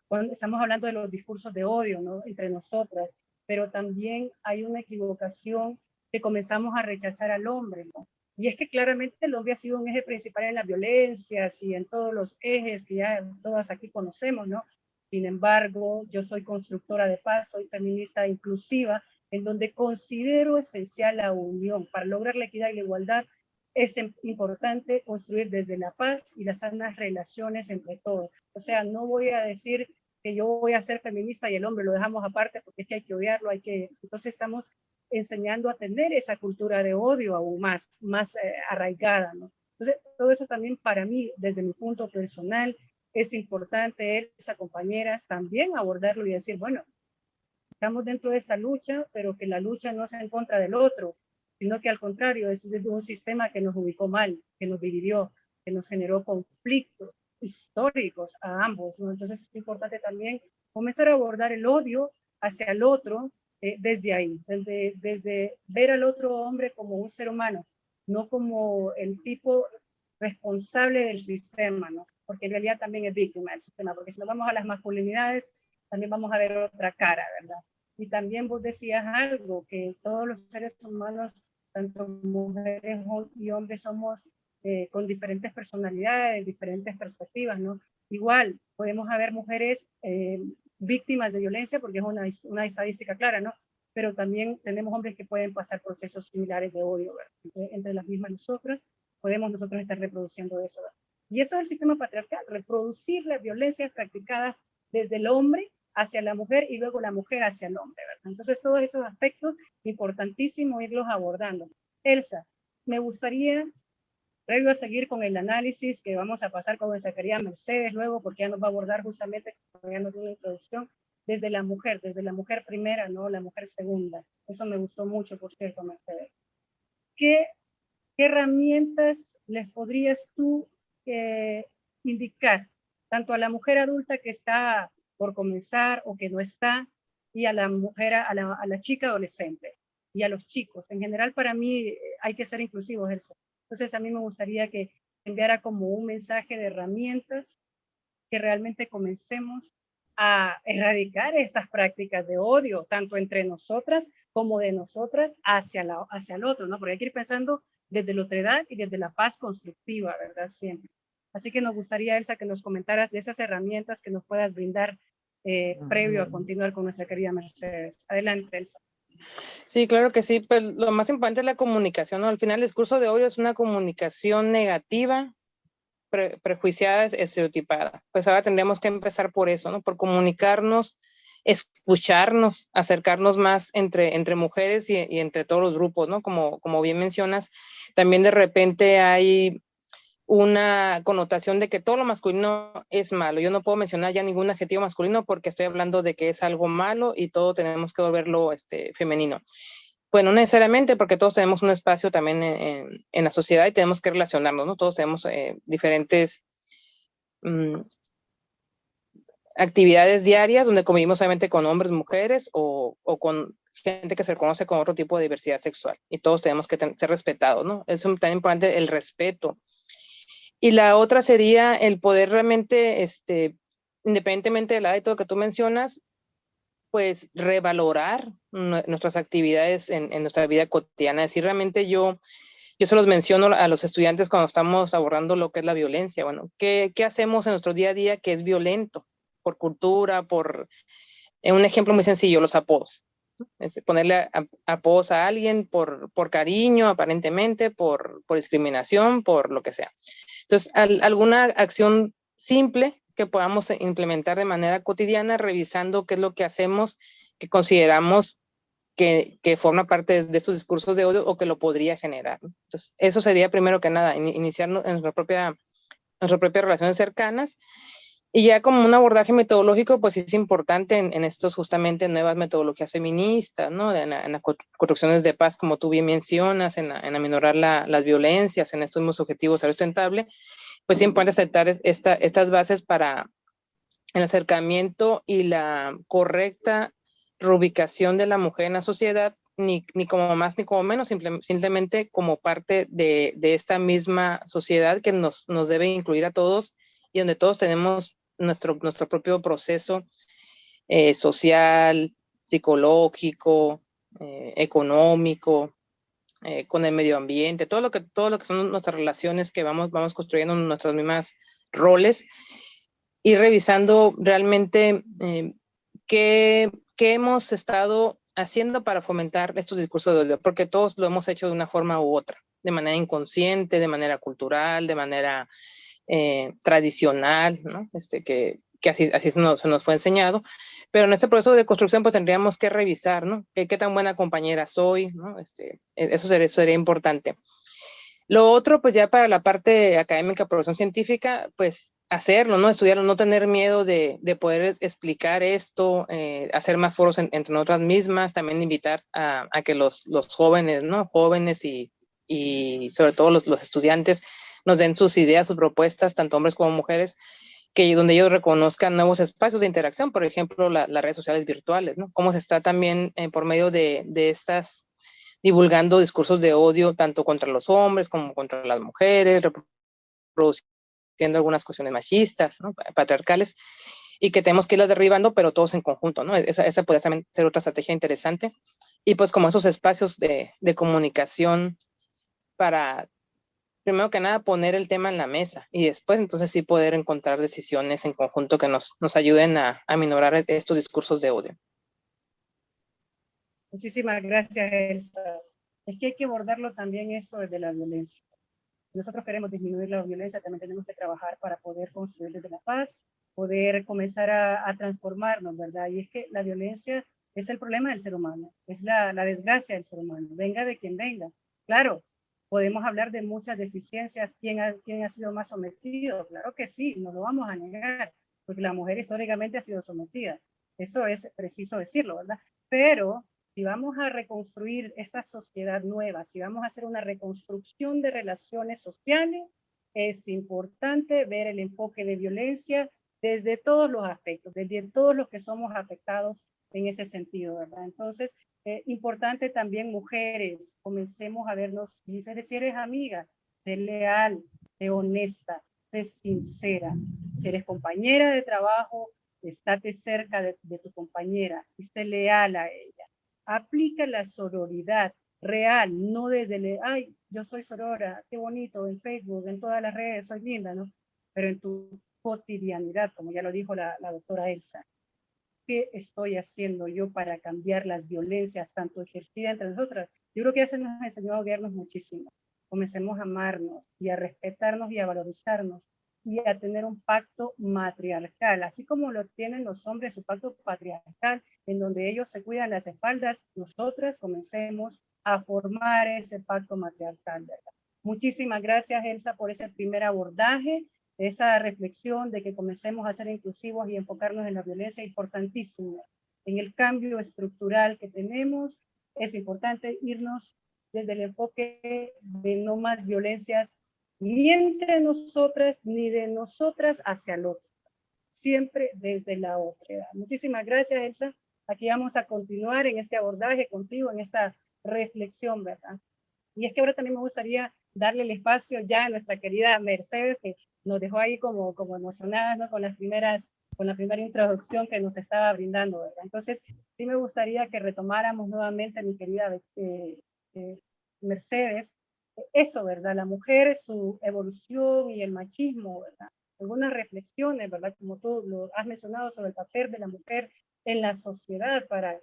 cuando estamos hablando de los discursos de odio, ¿no? Entre nosotras, pero también hay una equivocación que comenzamos a rechazar al hombre, ¿no? Y es que claramente el hombre ha sido un eje principal en las violencias y en todos los ejes que ya todas aquí conocemos, ¿no? Sin embargo, yo soy constructora de paz, soy feminista inclusiva, en donde considero esencial la unión. Para lograr la equidad y la igualdad es importante construir desde la paz y las sanas relaciones entre todos. O sea, no voy a decir que yo voy a ser feminista y el hombre lo dejamos aparte porque es que hay que odiarlo, entonces estamos enseñando a tener esa cultura de odio aún más arraigada, ¿no? Entonces, todo eso también para mí, desde mi punto personal, es importante esas compañeras también abordarlo y decir, bueno, estamos dentro de esta lucha, pero que la lucha no sea en contra del otro, sino que al contrario, es desde un sistema que nos ubicó mal, que nos dividió, que nos generó conflictos históricos a ambos, ¿no? Entonces es importante también comenzar a abordar el odio hacia el otro desde ahí, desde ver al otro hombre como un ser humano, no como el tipo responsable del sistema, ¿no? Porque en realidad también es víctima del sistema, porque si nos vamos a las masculinidades, también vamos a ver otra cara, ¿verdad? Y también vos decías algo, que todos los seres humanos, tanto mujeres y hombres, somos con diferentes personalidades, diferentes perspectivas, ¿no? Igual, podemos haber mujeres víctimas de violencia, porque es una estadística clara, ¿no? Pero también tenemos hombres que pueden pasar procesos similares de odio, ¿verdad? Entre las mismas nosotras, podemos nosotros estar reproduciendo eso, ¿verdad? Y eso es el sistema patriarcal, reproducir las violencias practicadas desde el hombre hacia la mujer y luego la mujer hacia el hombre, ¿verdad? Entonces, todos esos aspectos, importantísimo irlos abordando. Elsa, me gustaría, previo a seguir con el análisis que vamos a pasar con nuestra querida Mercedes luego, porque ya nos va a abordar justamente, ya nos dio una introducción, desde la mujer primera, no la mujer segunda. Eso me gustó mucho, por cierto, Mercedes. ¿Qué herramientas les podrías tú indicar, tanto a la mujer adulta que está por comenzar o que no está, y a la mujer, a la chica adolescente, y a los chicos? En general, para mí, hay que ser inclusivos, Elsa. Entonces, a mí me gustaría que enviara como un mensaje de herramientas, que realmente comencemos a erradicar esas prácticas de odio, tanto entre nosotras como de nosotras hacia el otro, ¿no? Porque hay que ir pensando desde la otredad y desde la paz constructiva, ¿verdad? Siempre. Así que nos gustaría, Elsa, que nos comentaras de esas herramientas que nos puedas brindar previo a continuar con nuestra querida Mercedes. Adelante, Elsa. Sí, claro que sí, pues lo más importante es la comunicación, ¿no? Al final el discurso de odio es una comunicación negativa, prejuiciada, estereotipada. Pues ahora tendríamos que empezar por eso, ¿no? Por comunicarnos, escucharnos, acercarnos más entre mujeres y entre todos los grupos, ¿no? Como bien mencionas, también de repente hay una connotación de que todo lo masculino es malo. Yo no puedo mencionar ya ningún adjetivo masculino porque estoy hablando de que es algo malo y todo tenemos que volverlo femenino. Bueno, no necesariamente, porque todos tenemos un espacio también en la sociedad y tenemos que relacionarnos, ¿no? Todos tenemos diferentes actividades diarias donde convivimos obviamente con hombres, mujeres o con gente que se conoce con otro tipo de diversidad sexual, y todos tenemos que ser respetados, ¿no? Es tan importante el respeto. Y la otra sería el poder realmente, independientemente de la edad y todo lo que tú mencionas, pues revalorar nuestras actividades en nuestra vida cotidiana. Es decir, realmente yo se los menciono a los estudiantes cuando estamos abordando lo que es la violencia. Bueno, ¿qué hacemos en nuestro día a día que es violento? Por cultura, un ejemplo muy sencillo, los apodos. Ponerle apodos a alguien por cariño, aparentemente, por discriminación, por lo que sea. Entonces, alguna acción simple que podamos implementar de manera cotidiana, revisando qué es lo que hacemos, que consideramos que forma parte de estos discursos de odio o que lo podría generar, ¿no? Entonces, eso sería primero que nada, iniciar en nuestras propias relaciones cercanas. Y ya como un abordaje metodológico, pues es importante en estos justamente nuevas metodologías feministas, ¿no? En las construcciones de paz, como tú bien mencionas, en aminorar las violencias, en estos mismos objetivos sustentable, pues es importante aceptar estas bases para el acercamiento y la correcta reubicación de la mujer en la sociedad, ni como más ni como menos, simplemente como parte de esta misma sociedad que nos debe incluir a todos y donde todos tenemos nuestro propio proceso social, psicológico, económico, con el medio ambiente, todo lo que son nuestras relaciones que vamos construyendo nuestras mismas roles, y revisando realmente qué hemos estado haciendo para fomentar estos discursos de odio, porque todos lo hemos hecho de una forma u otra, de manera inconsciente, de manera cultural, de manera tradicional, ¿no? Que así se nos fue enseñado, pero en este proceso de construcción pues tendríamos que revisar, ¿no? ¿Qué tan buena compañera soy, ¿no? Eso sería importante. Lo otro, pues ya para la parte académica, profesión científica, pues hacerlo, ¿no? Estudiarlo, no tener miedo de poder explicar esto, hacer más foros entre nosotras mismas, también invitar a que los jóvenes, ¿no? Jóvenes y sobre todo los estudiantes nos den sus ideas, sus propuestas, tanto hombres como mujeres, donde ellos reconozcan nuevos espacios de interacción, por ejemplo, las redes sociales virtuales, ¿no? Cómo se está también por medio de divulgando discursos de odio tanto contra los hombres como contra las mujeres, reproduciendo algunas cuestiones machistas, ¿no? Patriarcales, y que tenemos que irlas derribando, pero todos en conjunto, ¿no? Esa podría también ser otra estrategia interesante. Y pues como esos espacios de comunicación para, primero que nada, poner el tema en la mesa y después entonces sí poder encontrar decisiones en conjunto que nos ayuden a minorar estos discursos de odio. Muchísimas gracias, Elsa. Es que hay que abordarlo también esto desde la violencia. Si nosotros queremos disminuir la violencia, también tenemos que trabajar para poder construir desde la paz, poder comenzar a transformarnos, ¿verdad? Y es que la violencia es el problema del ser humano, es la desgracia del ser humano, venga de quien venga. Claro, podemos hablar de muchas deficiencias, ¿quién ha sido más sometido? Claro que sí, no lo vamos a negar, porque la mujer históricamente ha sido sometida. Eso es preciso decirlo, ¿verdad? Pero si vamos a reconstruir esta sociedad nueva, si vamos a hacer una reconstrucción de relaciones sociales, es importante ver el enfoque de violencia desde todos los aspectos, desde todos los que somos afectados en ese sentido, ¿verdad? Entonces, importante también mujeres, comencemos a vernos, si eres amiga, sé leal, sé honesta, sé sincera, si eres compañera de trabajo, estate cerca de tu compañera y sé leal a ella. Aplica la sororidad real, no desde el, ay, yo soy sorora, qué bonito, en Facebook, en todas las redes, soy linda, ¿no? Pero en tu cotidianidad, como ya lo dijo la doctora Elsa, ¿qué estoy haciendo yo para cambiar las violencias tanto ejercidas entre nosotras? Yo creo que eso nos enseñó a odiarnos muchísimo. Comencemos a amarnos y a respetarnos y a valorizarnos y a tener un pacto matriarcal, así como lo tienen los hombres, su pacto patriarcal, en donde ellos se cuidan las espaldas, nosotras comencemos a formar ese pacto matriarcal, ¿verdad? Muchísimas gracias, Elsa, por ese primer abordaje, esa reflexión de que comencemos a ser inclusivos y enfocarnos en la violencia, importantísima. En el cambio estructural que tenemos, es importante irnos desde el enfoque de no más violencias ni entre nosotras, ni de nosotras hacia el otro, siempre desde la otra. Muchísimas gracias, Elsa. Aquí vamos a continuar en este abordaje contigo, en esta reflexión, ¿verdad? Y es que ahora también me gustaría darle el espacio ya a nuestra querida Mercedes, que nos dejó ahí como emocionadas, ¿no? Con la primera introducción que nos estaba brindando, ¿verdad? Entonces, sí me gustaría que retomáramos nuevamente, mi querida Mercedes, eso, ¿verdad? La mujer, su evolución y el machismo, ¿verdad? Algunas reflexiones, ¿verdad? Como tú lo has mencionado sobre el papel de la mujer en la sociedad para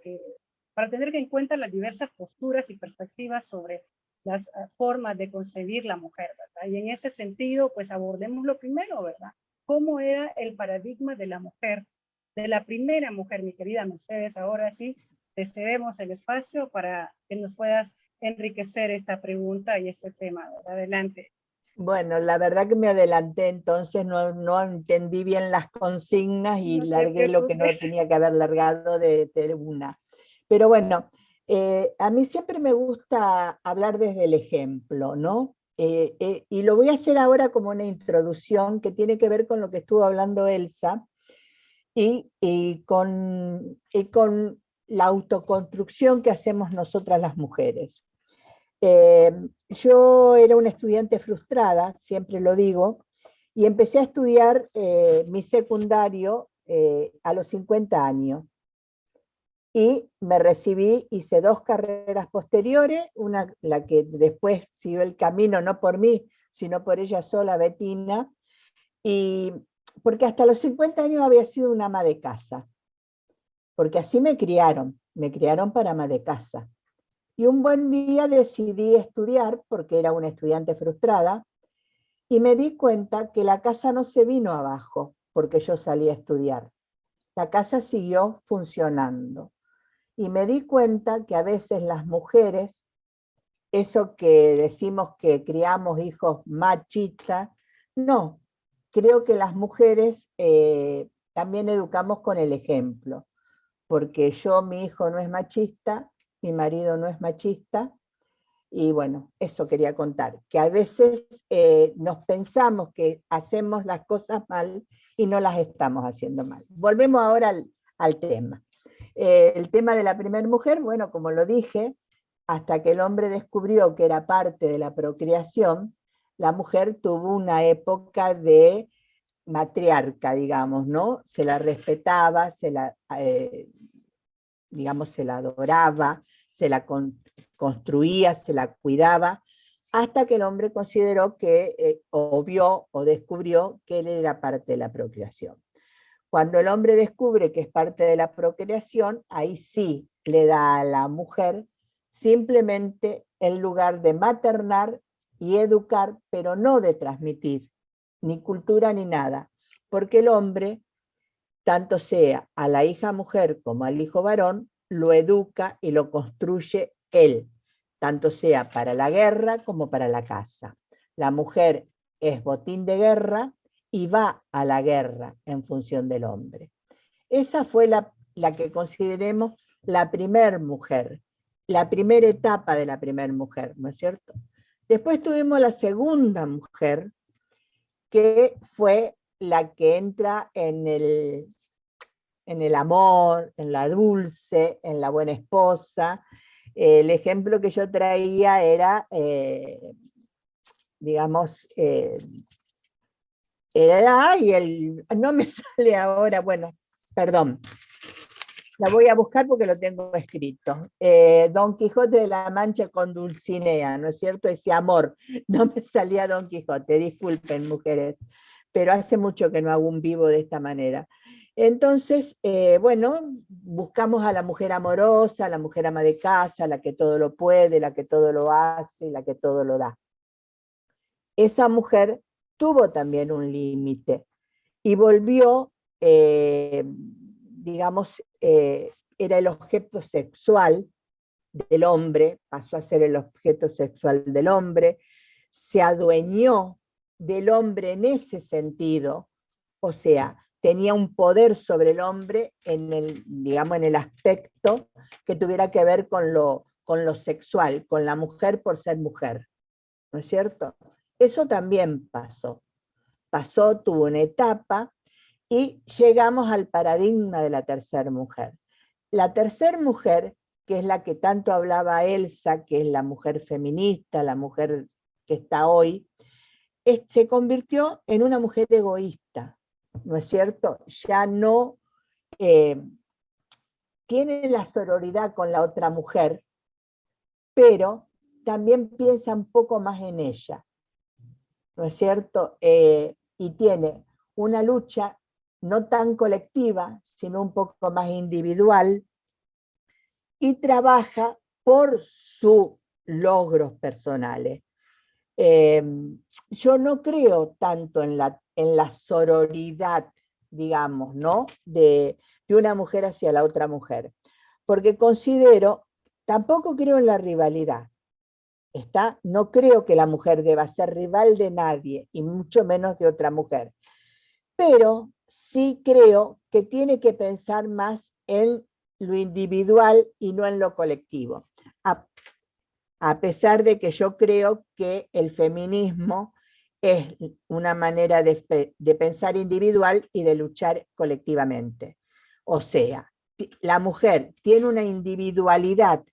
tener en cuenta las diversas posturas y perspectivas sobre las formas de concebir la mujer, ¿verdad? Y en ese sentido, pues abordemos lo primero, ¿verdad? ¿Cómo era el paradigma de la mujer, de la primera mujer, mi querida Mercedes? Ahora sí, te cedemos el espacio para que nos puedas enriquecer esta pregunta y este tema, ¿verdad? Adelante. Bueno, la verdad que me adelanté, entonces no entendí bien las consignas y No te largué lo que no preocupes. tenía que haber largado de una. Pero bueno, a mí siempre me gusta hablar desde el ejemplo, ¿no? Y lo voy a hacer ahora como una introducción que tiene que ver con lo que estuvo hablando Elsa y con la autoconstrucción que hacemos nosotras las mujeres. Yo era una estudiante frustrada, siempre lo digo, y empecé a estudiar mi secundario a los 50 años. Y me recibí, hice 2 carreras posteriores, una la que después siguió el camino, no por mí, sino por ella sola, Betina, y porque hasta los 50 años había sido una ama de casa, porque así me criaron para ama de casa. Y un buen día decidí estudiar, porque era una estudiante frustrada, y me di cuenta que la casa no se vino abajo porque yo salí a estudiar. La casa siguió funcionando. Y me di cuenta que a veces las mujeres, eso que decimos que criamos hijos machistas, no, creo que las mujeres también educamos con el ejemplo, porque mi hijo no es machista, mi marido no es machista, y bueno, eso quería contar, que a veces nos pensamos que hacemos las cosas mal y no las estamos haciendo mal. Volvemos ahora al tema. El tema de la primera mujer, bueno, como lo dije, hasta que el hombre descubrió que era parte de la procreación, la mujer tuvo una época de matriarca, digamos, ¿no? Se la respetaba, digamos, se la adoraba, se la construía, se la cuidaba, hasta que el hombre consideró que, o vio o descubrió que él era parte de la procreación. Cuando el hombre descubre que es parte de la procreación, ahí sí le da a la mujer simplemente el lugar de maternar y educar, pero no de transmitir, ni cultura ni nada, porque el hombre, tanto sea a la hija mujer como al hijo varón, lo educa y lo construye él, tanto sea para la guerra como para la casa. La mujer es botín de guerra y va a la guerra en función del hombre. Esa fue la que consideremos la primer mujer, la primera etapa de la primer mujer, ¿no es cierto? Después tuvimos la segunda mujer, que fue la que entra en el amor, en la dulce, en la buena esposa. El ejemplo que yo traía era, digamos, no me sale ahora, bueno, perdón, la voy a buscar porque lo tengo escrito. Don Quijote de la Mancha con Dulcinea, ¿no es cierto? Ese amor, no me salía Don Quijote, disculpen mujeres, pero hace mucho que no hago un vivo de esta manera. Entonces, bueno, buscamos a la mujer amorosa, a la mujer ama de casa, la que todo lo puede, la que todo lo hace, la que todo lo da. Esa mujer tuvo también un límite y volvió, digamos, era el objeto sexual del hombre, pasó a ser el objeto sexual del hombre, se adueñó del hombre en ese sentido, o sea, tenía un poder sobre el hombre en el, digamos, en el aspecto que tuviera que ver con lo sexual, con la mujer por ser mujer, ¿no es cierto? Eso también pasó. Pasó, tuvo una etapa, y llegamos al paradigma de la tercera mujer. La tercera mujer, que es la que tanto hablaba Elsa, que es la mujer feminista, la mujer que está hoy, se convirtió en una mujer egoísta, ¿no es cierto? Ya no tiene la sororidad con la otra mujer, pero también piensa un poco más en ella, ¿no es cierto? Y tiene una lucha no tan colectiva, sino un poco más individual, y trabaja por sus logros personales. Yo no creo tanto en la sororidad, digamos, ¿no? de una mujer hacia la otra mujer, porque tampoco creo en la rivalidad. No creo que la mujer deba ser rival de nadie, y mucho menos de otra mujer. Pero sí creo que tiene que pensar más en lo individual y no en lo colectivo. A pesar de que yo creo que el feminismo es una manera de pensar individual y de luchar colectivamente. O sea, la mujer tiene una individualidad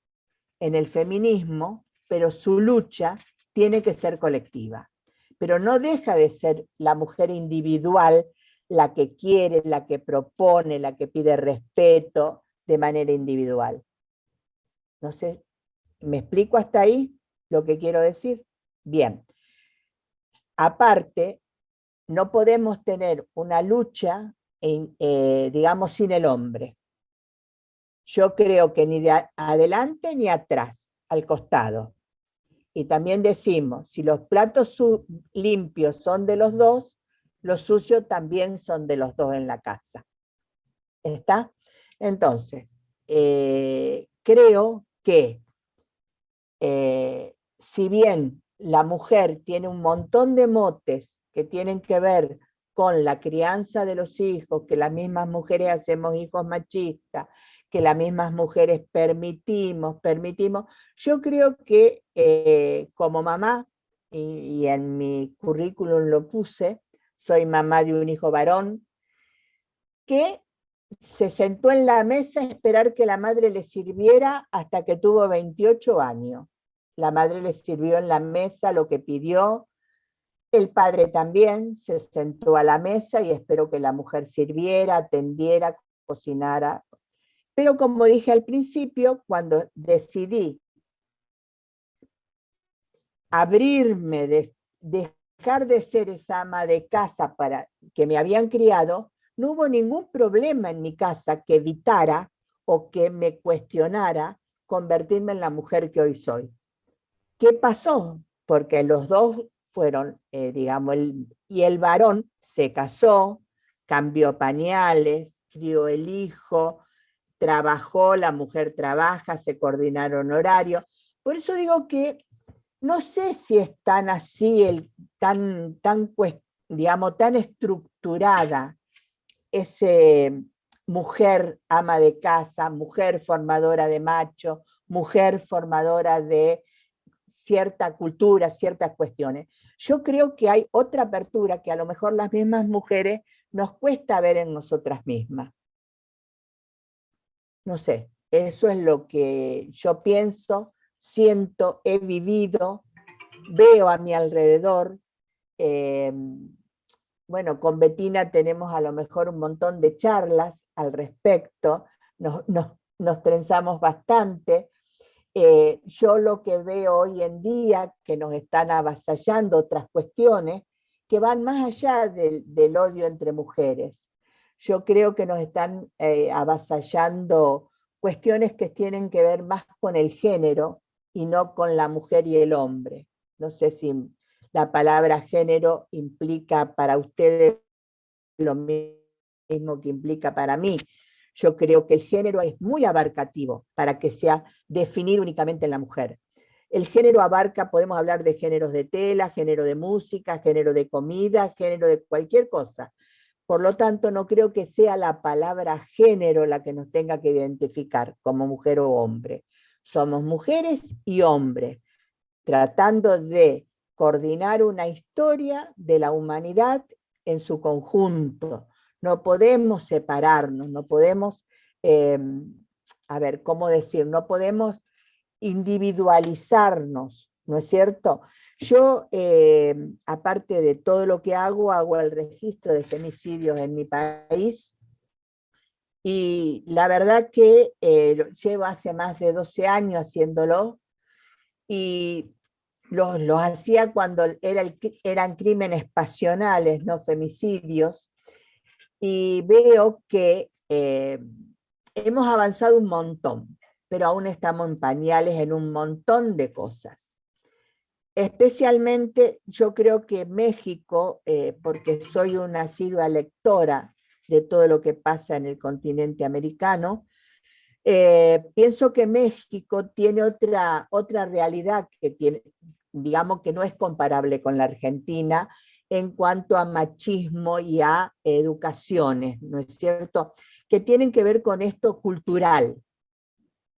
en el feminismo, pero su lucha tiene que ser colectiva. Pero no deja de ser la mujer individual la que quiere, la que propone, la que pide respeto de manera individual. No sé, ¿me explico hasta ahí lo que quiero decir? Bien. Aparte, no podemos tener una lucha, digamos, sin el hombre. Yo creo que ni de adelante ni atrás, al costado. Y también decimos, si los platos limpios son de los dos, los sucios también son de los dos en la casa. ¿Está? Entonces, creo que si bien la mujer tiene un montón de motes que tienen que ver con la crianza de los hijos, que las mismas mujeres hacemos hijos machistas, que las mismas mujeres permitimos, yo creo que como mamá, y en mi currículum lo puse, soy mamá de un hijo varón, que se sentó en la mesa a esperar que la madre le sirviera hasta que tuvo 28 años. La madre le sirvió en la mesa lo que pidió. El padre también se sentó a la mesa y esperó que la mujer sirviera, atendiera, cocinara. Pero como dije al principio, cuando decidí abrirme, dejar de ser esa ama de casa para que me habían criado, no hubo ningún problema en mi casa que evitara o que me cuestionara convertirme en la mujer que hoy soy. ¿Qué pasó? Porque los dos fueron, digamos, y el varón se casó, cambió pañales, crió el hijo, trabajó, la mujer trabaja, se coordinaron horarios. Por eso digo que no sé si es tan así, digamos, tan estructurada ese mujer ama de casa, mujer formadora de macho, mujer formadora de cierta cultura, ciertas cuestiones. Yo creo que hay otra apertura que a lo mejor las mismas mujeres nos cuesta ver en nosotras mismas. No sé, eso es lo que yo pienso, siento, he vivido, veo a mi alrededor. Bueno, con Bettina tenemos a lo mejor un montón de charlas al respecto, nos trenzamos bastante. Yo lo que veo hoy en día, que nos están avasallando otras cuestiones, que van más allá del odio entre mujeres. Yo creo que nos están avasallando cuestiones que tienen que ver más con el género y no con la mujer y el hombre. No sé si la palabra género implica para ustedes lo mismo que implica para mí. Yo creo que el género es muy abarcativo para que sea definido únicamente en la mujer. El género abarca, podemos hablar de géneros de tela, género de música, género de comida, género de cualquier cosa. Por lo tanto, no creo que sea la palabra género la que nos tenga que identificar como mujer o hombre. Somos mujeres y hombres, tratando de coordinar una historia de la humanidad en su conjunto. No podemos separarnos, no podemos, a ver, ¿cómo decir? No podemos individualizarnos, ¿no es cierto? Yo, aparte de todo lo que hago el registro de femicidios en mi país, y la verdad que llevo hace más de 12 años haciéndolo, y los hacía cuando eran crímenes pasionales, no femicidios, y veo que hemos avanzado un montón, pero aún estamos en pañales en un montón de cosas. Especialmente yo creo que México, porque soy una asidua lectora de todo lo que pasa en el continente americano, pienso que México tiene otra realidad que tiene, digamos que no es comparable con la Argentina en cuanto a machismo y a educaciones, ¿no es cierto? Que tienen que ver con esto cultural.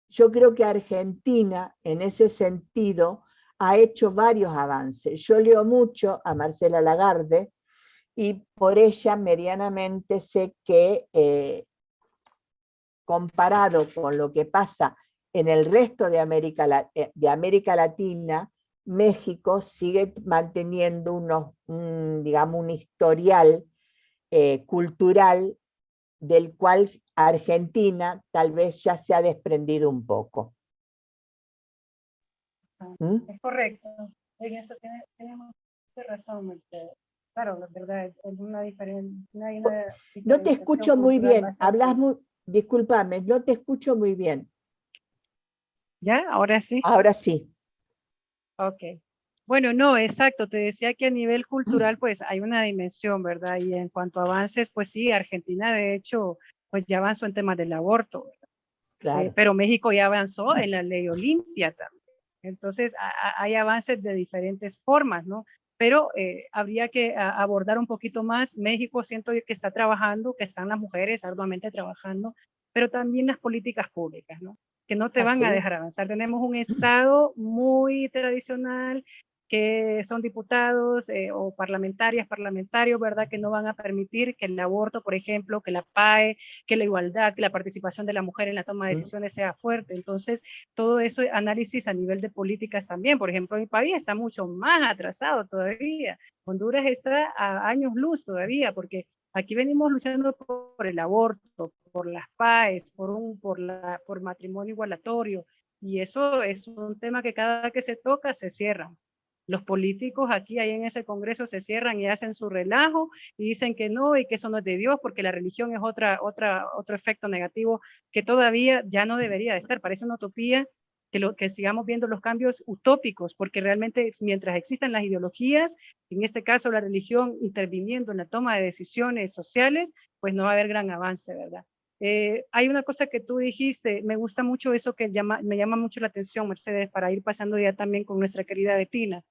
Yo creo que Argentina, en ese sentido, ha hecho varios avances. Yo leo mucho a Marcela Lagarde y por ella medianamente sé que comparado con lo que pasa en el resto de América Latina, México sigue manteniendo digamos, un historial cultural del cual Argentina tal vez ya se ha desprendido un poco. Es correcto. En eso tiene mucha razón, Mercedes. Claro, la verdad, es una diferencia. No te escucho muy bien. Hablas muy, discúlpame, no te escucho muy bien. ¿Ya? ¿Ahora sí? Ahora sí. Ok. Bueno, no, exacto. Te decía que a nivel cultural, pues hay una dimensión, ¿verdad? Y en cuanto a avances, pues sí, Argentina, de hecho, pues ya avanzó en temas del aborto, ¿verdad? Claro. Pero México ya avanzó en la ley Olimpia también. Entonces, hay avances de diferentes formas, ¿no? Pero habría que abordar un poquito más. México siento que está trabajando, que están las mujeres arduamente trabajando, pero también las políticas públicas, ¿no? Que no te van a dejar avanzar. Tenemos un Estado muy tradicional, que son diputados o parlamentarios, ¿verdad? Que no van a permitir que el aborto, por ejemplo, que la PAE, que la igualdad, que la participación de la mujer en la toma de decisiones sea fuerte. Entonces, todo eso, análisis a nivel de políticas también. Por ejemplo, mi país está mucho más atrasado todavía. Honduras está a años luz todavía, porque aquí venimos luchando por el aborto, por las PAEs, por matrimonio igualatorio, y eso es un tema que cada que se toca se cierra. Los políticos aquí, ahí en ese congreso, se cierran y hacen su relajo y dicen que no y que eso no es de Dios porque la religión es otro efecto negativo que todavía ya no debería de estar. Parece una utopía que sigamos viendo los cambios utópicos, porque realmente mientras existan las ideologías, en este caso la religión interviniendo en la toma de decisiones sociales, pues no va a haber gran avance, ¿verdad? Hay una cosa que tú dijiste, me gusta mucho eso que me llama mucho la atención, Mercedes, para ir pasando ya también con nuestra querida Betina.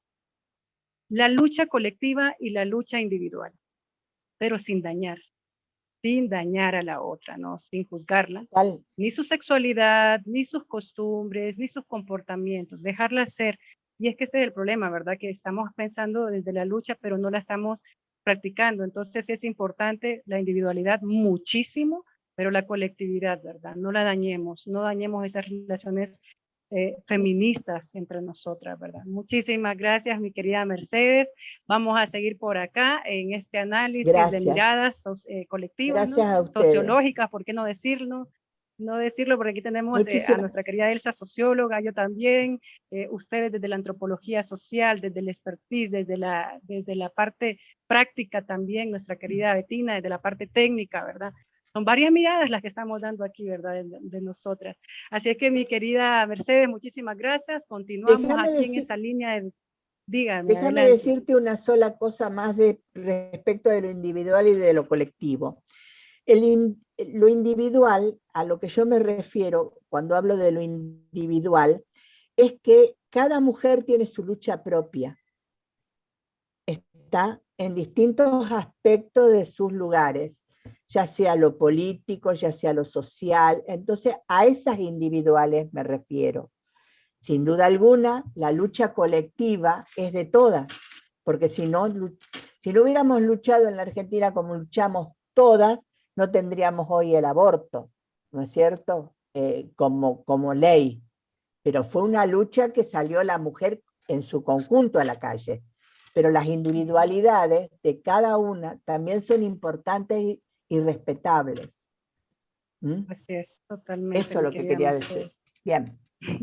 La lucha colectiva y la lucha individual, pero sin dañar a la otra, ¿no? Sin juzgarla, ni su sexualidad, ni sus costumbres, ni sus comportamientos, dejarla ser. Y es que ese es el problema, ¿verdad? Que estamos pensando desde la lucha, pero no la estamos practicando. Entonces es importante la individualidad muchísimo, pero la colectividad, ¿verdad? No la dañemos, no dañemos esas relaciones feministas entre nosotras, ¿verdad? Muchísimas gracias, mi querida Mercedes. Vamos a seguir por acá en este análisis de miradas colectivas, ¿no? Sociológicas, ¿por qué no decirlo? No decirlo, porque aquí tenemos a nuestra querida Elsa, socióloga, yo también, ustedes desde la antropología social, desde el expertise, desde la parte práctica también, nuestra querida Betina, desde la parte técnica, ¿verdad? Son varias miradas las que estamos dando aquí, ¿verdad? De nosotras. Así es que, mi querida Mercedes, muchísimas gracias. Continuamos aquí en esa línea de... Dígame, déjame decirte una sola cosa más respecto de lo individual y de lo colectivo. Lo individual, a lo que yo me refiero cuando hablo de lo individual, es que cada mujer tiene su lucha propia. Está en distintos aspectos de sus lugares, ya sea lo político, ya sea lo social. Entonces, a esas individuales me refiero. Sin duda alguna, la lucha colectiva es de todas, porque si no hubiéramos luchado en la Argentina como luchamos todas, no tendríamos hoy el aborto, ¿no es cierto? Como ley. Pero fue una lucha que salió la mujer en su conjunto a la calle. Pero las individualidades de cada una también son importantes y respetables. Así es, totalmente. Eso es lo que quería decir. Bien,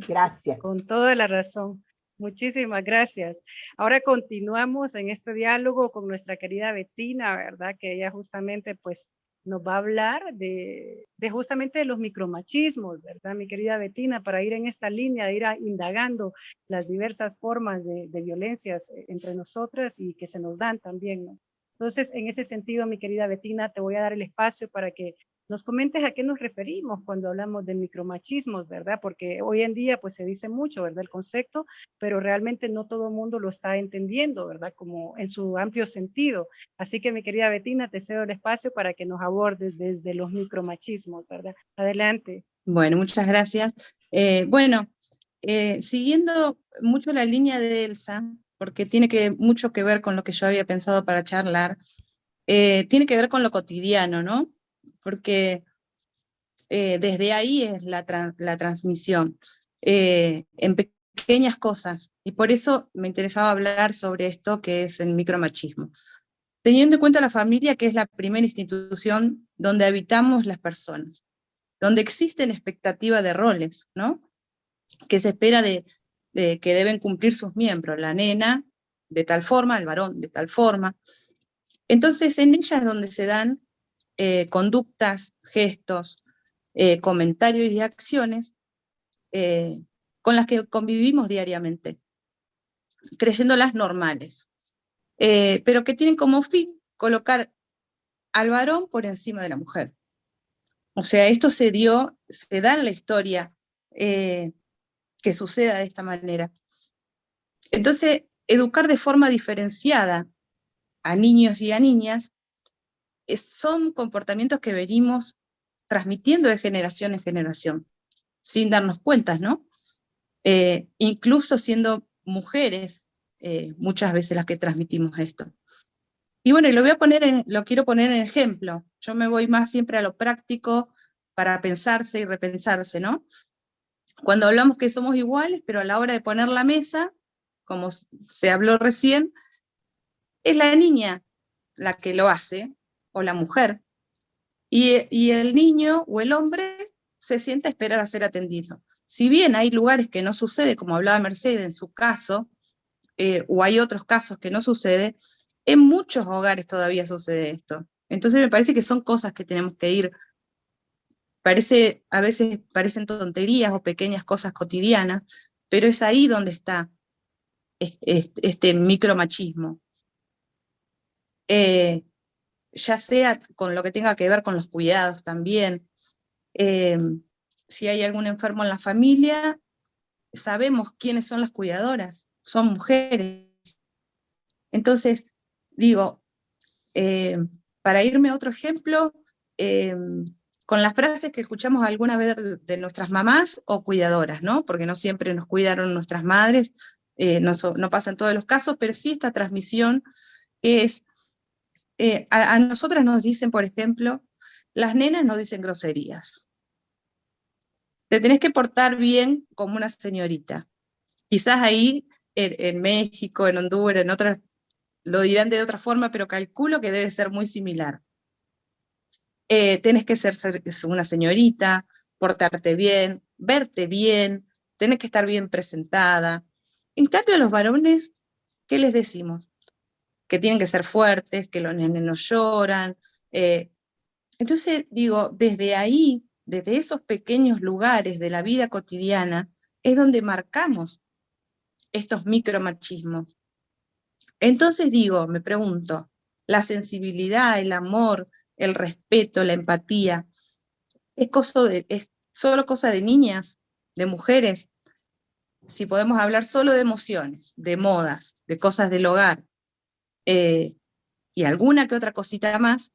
gracias. Con toda la razón. Muchísimas gracias. Ahora continuamos en este diálogo con nuestra querida Betina, ¿verdad? Que ella justamente pues nos va a hablar de justamente de los micromachismos, ¿verdad? Mi querida Betina, para ir en esta línea, de ir indagando las diversas formas de violencias entre nosotras y que se nos dan también, ¿no? Entonces, en ese sentido, mi querida Betina, te voy a dar el espacio para que nos comentes a qué nos referimos cuando hablamos de micromachismos, ¿verdad? Porque hoy en día pues se dice mucho, ¿verdad? El concepto, pero realmente no todo el mundo lo está entendiendo, ¿verdad? Como en su amplio sentido. Así que, mi querida Betina, te cedo el espacio para que nos abordes desde los micromachismos, ¿verdad? Adelante. Bueno, muchas gracias. Siguiendo mucho la línea de Elsa, porque tiene mucho que ver con lo que yo había pensado para charlar, tiene que ver con lo cotidiano, ¿no? Porque desde ahí es la transmisión, en pequeñas cosas, y por eso me interesaba hablar sobre esto que es el micromachismo. Teniendo en cuenta la familia, que es la primera institución donde habitamos las personas, donde existen expectativas de roles, ¿no? Que se espera de que deben cumplir sus miembros, la nena de tal forma, el varón de tal forma. Entonces, en ella es donde se dan conductas, gestos, comentarios y acciones con las que convivimos diariamente, creyéndolas normales, pero que tienen como fin colocar al varón por encima de la mujer. O sea, esto se da en la historia que suceda de esta manera. Entonces, educar de forma diferenciada a niños y a niñas son comportamientos que venimos transmitiendo de generación en generación, sin darnos cuenta, ¿no? Incluso siendo mujeres muchas veces las que transmitimos esto. Y bueno, y lo quiero poner en ejemplo. Yo me voy más siempre a lo práctico para pensarse y repensarse, ¿no? Cuando hablamos que somos iguales, pero a la hora de poner la mesa, como se habló recién, es la niña la que lo hace, o la mujer, y el niño o el hombre se sienta a esperar a ser atendido. Si bien hay lugares que no sucede, como hablaba Mercedes en su caso, o hay otros casos que no sucede, en muchos hogares todavía sucede esto. Entonces me parece que son cosas que tenemos que ir, a veces parecen tonterías o pequeñas cosas cotidianas, pero es ahí donde está este micromachismo. Ya sea con lo que tenga que ver con los cuidados también. Si hay algún enfermo en la familia, sabemos quiénes son las cuidadoras, son mujeres. Entonces, digo, para irme a otro ejemplo, con las frases que escuchamos alguna vez de nuestras mamás o cuidadoras, ¿no? Porque no siempre nos cuidaron nuestras madres, no pasa en todos los casos, pero sí esta transmisión que es, a nosotras nos dicen, por ejemplo, las nenas nos dicen groserías. Te tenés que portar bien como una señorita. Quizás ahí, en México, en Honduras, en otras, lo dirán de otra forma, pero calculo que debe ser muy similar. Tenés que ser una señorita, portarte bien, verte bien, tenés que estar bien presentada. En cambio, a los varones, ¿qué les decimos? Que tienen que ser fuertes, que los nenes no lloran. Entonces, digo, desde ahí, desde esos pequeños lugares de la vida cotidiana, es donde marcamos estos micromachismos. Entonces digo, me pregunto, la sensibilidad, el amor, el respeto, la empatía, ¿es solo cosa de niñas, de mujeres? Si podemos hablar solo de emociones, de modas, de cosas del hogar, y alguna que otra cosita más,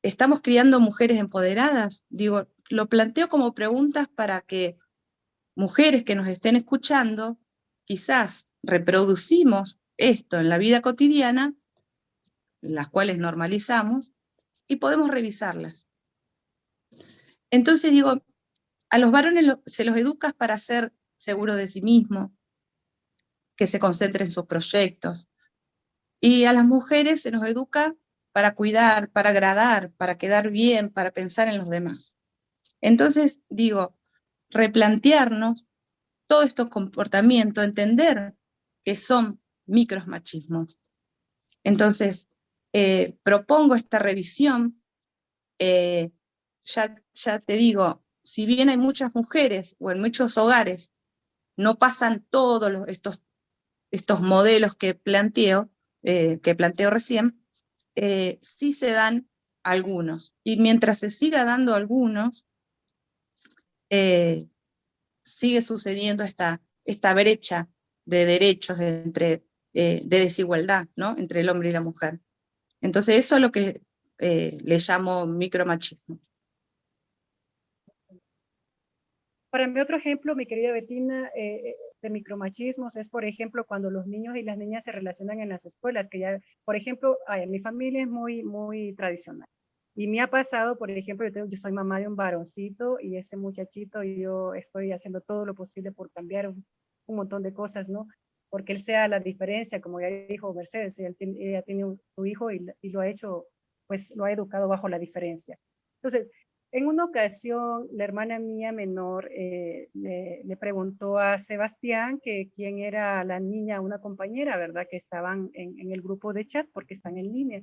¿estamos criando mujeres empoderadas? Digo, lo planteo como preguntas para que mujeres que nos estén escuchando, quizás reproducimos esto en la vida cotidiana, las cuales normalizamos, y podemos revisarlas. Entonces digo, a los varones se los educa para ser seguros de sí mismos, que se concentren en sus proyectos, y a las mujeres se nos educa para cuidar, para agradar, para quedar bien, para pensar en los demás. Entonces digo, replantearnos todos estos comportamientos, entender que son micromachismos. Entonces, propongo esta revisión. Ya te digo, si bien hay muchas mujeres o en muchos hogares no pasan todos estos modelos que planteo recién, sí se dan algunos. Y mientras se siga dando algunos, sigue sucediendo esta brecha de derechos de desigualdad, ¿no? Entre el hombre y la mujer. Entonces eso es lo que le llamo micromachismo. Para mí otro ejemplo, mi querida Betina, de micromachismos es, por ejemplo, cuando los niños y las niñas se relacionan en las escuelas, que ya, por ejemplo, mi familia es muy, muy tradicional. Y me ha pasado, por ejemplo, yo soy mamá de un varoncito y ese muchachito, y yo estoy haciendo todo lo posible por cambiar un montón de cosas, ¿no? Porque él sea la diferencia, como ya dijo Mercedes, ella tiene su hijo y lo ha hecho, pues lo ha educado bajo la diferencia. Entonces, en una ocasión, la hermana mía menor le preguntó a Sebastián que quién era la niña, una compañera, ¿verdad? Que estaban en el grupo de chat porque están en línea.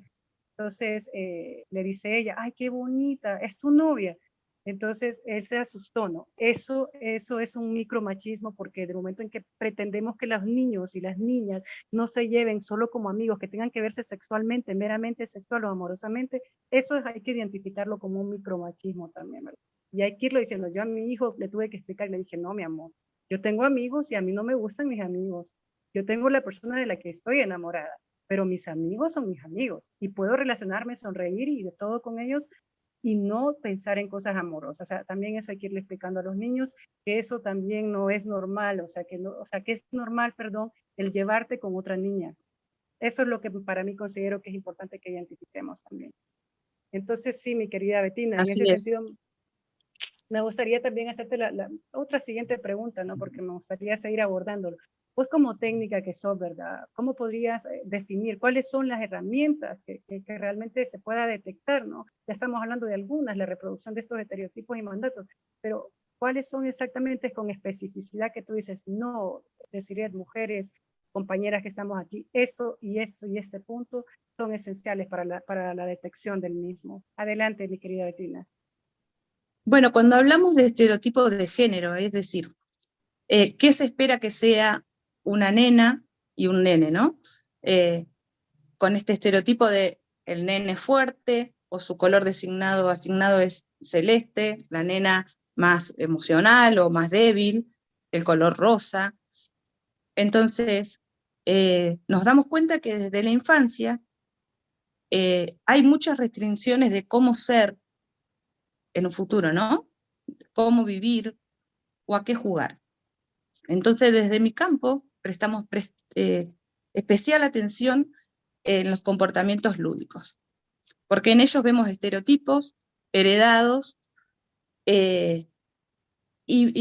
Entonces le dice ella, ay, qué bonita, es tu novia. Entonces él se asustó, ¿no? Eso es un micromachismo porque del momento en que pretendemos que los niños y las niñas no se lleven solo como amigos, que tengan que verse sexualmente, meramente sexual o amorosamente, hay que identificarlo como un micromachismo también, ¿verdad? Y hay que irlo diciendo. Yo a mi hijo le tuve que explicar, le dije, no, mi amor, yo tengo amigos y a mí no me gustan mis amigos. Yo tengo la persona de la que estoy enamorada, pero mis amigos son mis amigos y puedo relacionarme, sonreír y de todo con ellos, y no pensar en cosas amorosas. O sea, también eso hay que irle explicando a los niños que eso también no es normal, o sea, que es normal, perdón, el llevarte con otra niña. Eso es lo que para mí considero que es importante que identifiquemos también. Entonces, sí, mi querida Betina, en Así ese es. sentido, me gustaría también hacerte la otra siguiente pregunta, ¿no? Porque me gustaría seguir abordándolo. Vos como técnica que sos, ¿verdad? ¿Cómo podrías definir cuáles son las herramientas que realmente se pueda detectar, ¿no? Ya estamos hablando de algunas, la reproducción de estos estereotipos y mandatos, pero ¿cuáles son exactamente con especificidad que tú dices, no, decidir mujeres, compañeras que estamos aquí, esto y esto y este punto son esenciales para la detección del mismo? Adelante, mi querida Betina. Bueno, cuando hablamos de estereotipos de género, es decir, ¿qué se espera que sea una nena y un nene, ¿no? Con este estereotipo de el nene fuerte, o su color asignado es celeste, la nena más emocional o más débil, el color rosa. Entonces, nos damos cuenta que desde la infancia hay muchas restricciones de cómo ser en un futuro, ¿no? Cómo vivir o a qué jugar. Entonces, desde mi campo, prestamos especial atención en los comportamientos lúdicos, porque en ellos vemos estereotipos heredados, y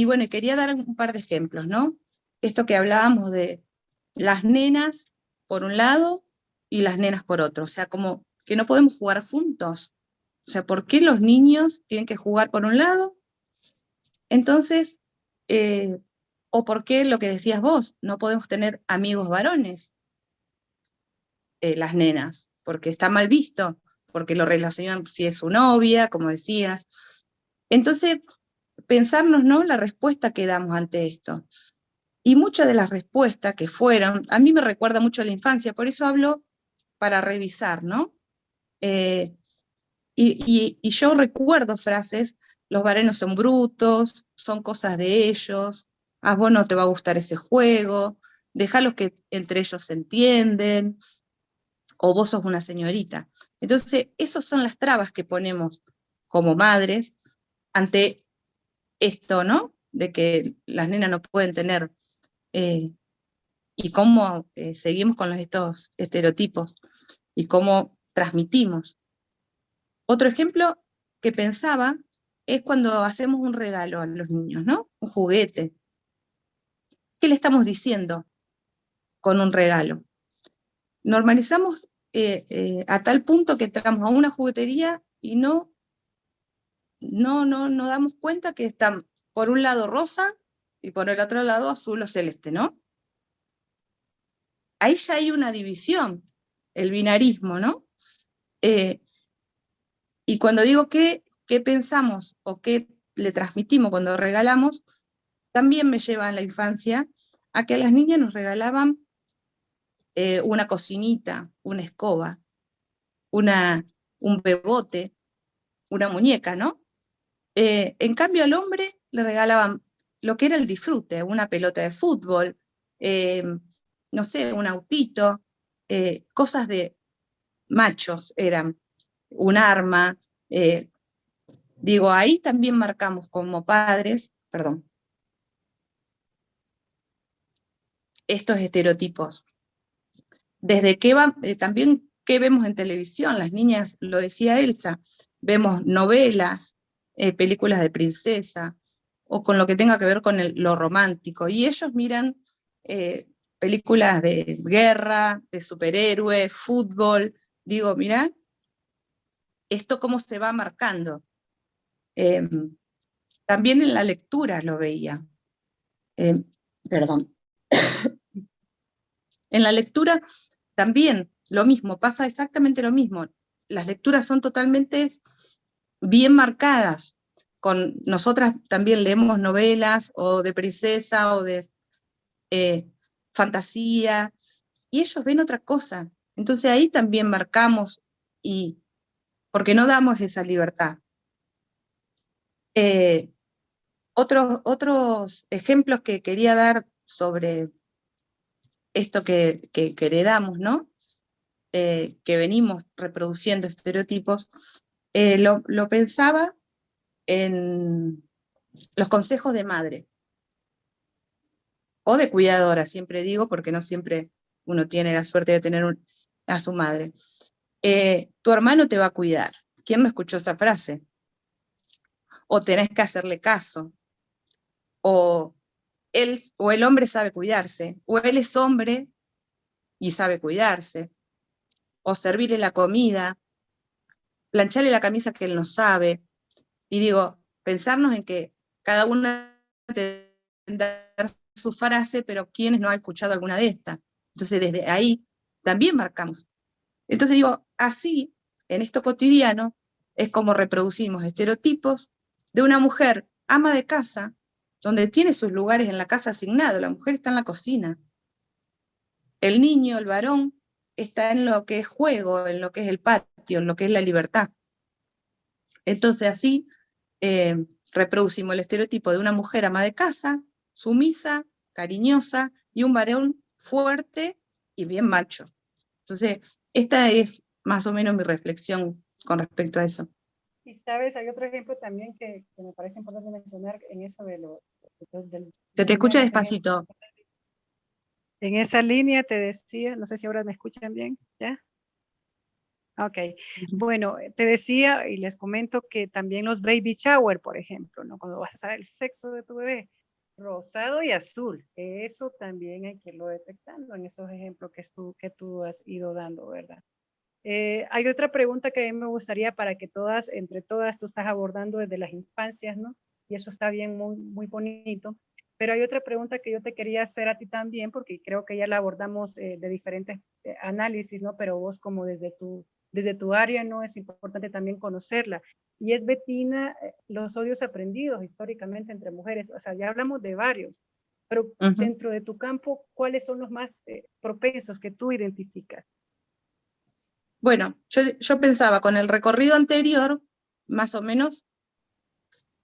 bueno, quería dar un par de ejemplos, ¿no? Esto que hablábamos de las nenas por un lado y las nenas por otro, o sea, como que no podemos jugar juntos. O sea, ¿por qué los niños tienen que jugar por un lado? Entonces, o por qué lo que decías vos, no podemos tener amigos varones, las nenas, porque está mal visto, porque lo relacionan si es su novia, como decías. Entonces, pensarnos, ¿no?, la respuesta que damos ante esto. Y muchas de las respuestas que fueron, a mí me recuerda mucho a la infancia, por eso hablo para revisar, ¿no? Y yo recuerdo frases, los varones son brutos, son cosas de ellos, a vos no te va a gustar ese juego, déjalos que entre ellos se entienden, o vos sos una señorita. Entonces, esas son las trabas que ponemos como madres ante esto, ¿no? De que las nenas no pueden tener, y cómo seguimos con estos estereotipos, y cómo transmitimos. Otro ejemplo que pensaba es cuando hacemos un regalo a los niños, ¿no? Un juguete. ¿Qué le estamos diciendo con un regalo? Normalizamos a tal punto que entramos a una juguetería y no damos cuenta que están por un lado rosa y por el otro lado azul o celeste, ¿no? Ahí ya hay una división, el binarismo, ¿no? Y cuando digo qué pensamos o qué le transmitimos cuando regalamos, también me lleva a la infancia a que a las niñas nos regalaban una cocinita, una escoba, un bebote, una muñeca, ¿no? En cambio al hombre le regalaban lo que era el disfrute, una pelota de fútbol, no sé, un autito, cosas de machos eran, un arma. Digo, ahí también marcamos como padres, perdón, estos estereotipos. Desde qué también qué vemos en televisión, las niñas, lo decía Elsa, vemos novelas, películas de princesa, o con lo que tenga que ver con lo romántico, y ellos miran películas de guerra, de superhéroes, fútbol. Digo, mirá, esto cómo se va marcando. También en la lectura lo veía. Perdón. En la lectura también lo mismo, pasa exactamente lo mismo. Las lecturas son totalmente bien marcadas. Nosotras también leemos novelas o de princesa o de fantasía, y ellos ven otra cosa. Entonces ahí también marcamos, y porque no damos esa libertad. Otros ejemplos que quería dar sobre esto que heredamos, ¿no? Que venimos reproduciendo estereotipos, lo pensaba en los consejos de madre o de cuidadora, siempre digo, porque no siempre uno tiene la suerte de tener a su madre. Tu hermano te va a cuidar. ¿Quién no escuchó esa frase? O tenés que hacerle caso. O el hombre sabe cuidarse. O él es hombre y sabe cuidarse. O servirle la comida. Plancharle la camisa que él no sabe. Y digo, pensarnos en que cada uno tendrá su frase, pero ¿quiénes no ha escuchado alguna de estas? Entonces desde ahí también marcamos. Entonces digo, así, en esto cotidiano, es como reproducimos estereotipos de una mujer ama de casa, donde tiene sus lugares en la casa asignados. La mujer está en la cocina. El niño, el varón, está en lo que es juego, en lo que es el patio, en lo que es la libertad. Entonces así reproducimos el estereotipo de una mujer ama de casa, sumisa, cariñosa, y un varón fuerte y bien macho. Entonces, esta es más o menos mi reflexión con respecto a eso. Y sabes, hay otro ejemplo también que me parece importante mencionar en eso de lo... Se te escucha despacito. En esa línea te decía, no sé si ahora me escuchan bien, ¿ya? Ok, bueno, te decía y les comento que también los baby shower, por ejemplo, ¿no? Cuando vas a saber el sexo de tu bebé, rosado y azul, eso también hay que irlo detectando en esos ejemplos que tú has ido dando, ¿verdad? Hay otra pregunta que a mí me gustaría para que todas, entre todas, tú estás abordando desde las infancias, ¿no? Y eso está bien, muy, muy bonito. Pero hay otra pregunta que yo te quería hacer a ti también, porque creo que ya la abordamos de diferentes análisis, ¿no? Pero vos como desde tu área, ¿no? Es importante también conocerla. Y es, Bettina, los odios aprendidos históricamente entre mujeres. O sea, ya hablamos de varios, pero dentro de tu campo, ¿cuáles son los más propensos que tú identificas? Bueno, yo pensaba, con el recorrido anterior, más o menos,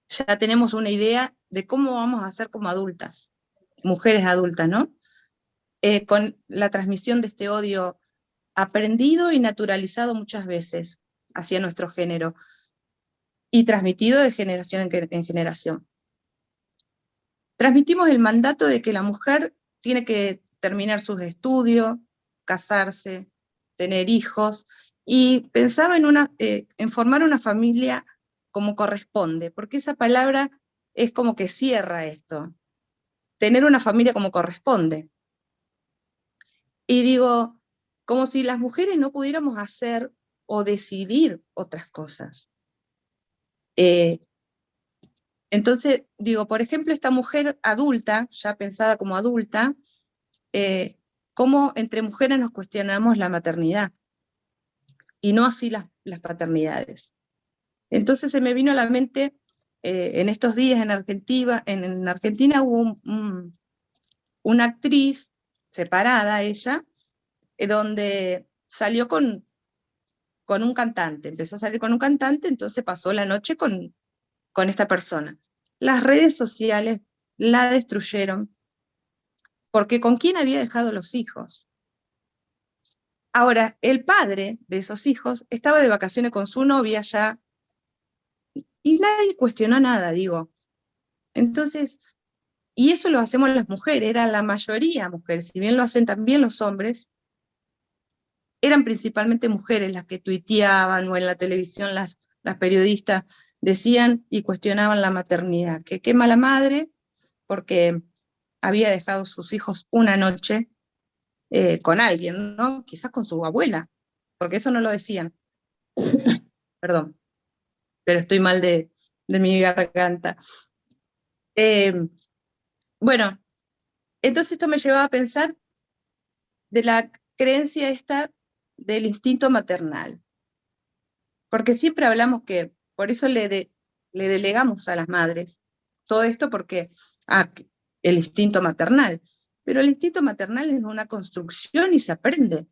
ya tenemos una idea de cómo vamos a ser como adultas, mujeres adultas, ¿no? Con la transmisión de este odio aprendido y naturalizado muchas veces hacia nuestro género, y transmitido de generación en generación. Transmitimos el mandato de que la mujer tiene que terminar sus estudios, casarse, tener hijos, y pensaba en formar una familia como corresponde, porque esa palabra es como que cierra esto, tener una familia como corresponde. Y digo, como si las mujeres no pudiéramos hacer o decidir otras cosas. Entonces, digo, por ejemplo, esta mujer adulta, ya pensada como adulta, cómo entre mujeres nos cuestionamos la maternidad, y no así las paternidades. Entonces se me vino a la mente, en estos días en Argentina hubo una actriz separada, ella, donde salió con un cantante, empezó a salir con un cantante, entonces pasó la noche con esta persona. Las redes sociales la destruyeron, porque ¿con quién había dejado los hijos? Ahora, el padre de esos hijos estaba de vacaciones con su novia ya, y nadie cuestionó nada, digo. Entonces, y eso lo hacemos las mujeres, era la mayoría mujeres, si bien lo hacen también los hombres, eran principalmente mujeres las que tuiteaban, o en la televisión las periodistas decían y cuestionaban la maternidad, que qué mala madre, porque había dejado sus hijos una noche con alguien, ¿no? Quizás con su abuela, porque eso no lo decían. Perdón, pero estoy mal de mi garganta. Bueno, entonces esto me llevaba a pensar de la creencia esta del instinto maternal, porque siempre hablamos que, por eso le delegamos a las madres todo esto, porque el instinto maternal, pero el instinto maternal es una construcción y se aprende.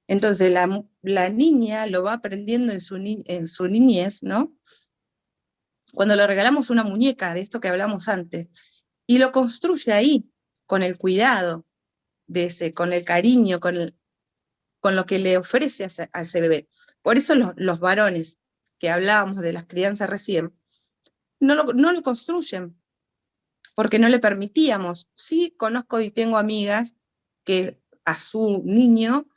Entonces la niña lo va aprendiendo en su niñez, ¿no? Cuando le regalamos una muñeca, de esto que hablamos antes, y lo construye ahí, con el cuidado con el cariño, con lo que le ofrece a ese bebé. Por eso los varones que hablábamos de las crianzas recién, no lo construyen, porque no le permitíamos. Sí conozco y tengo amigas que a su niño,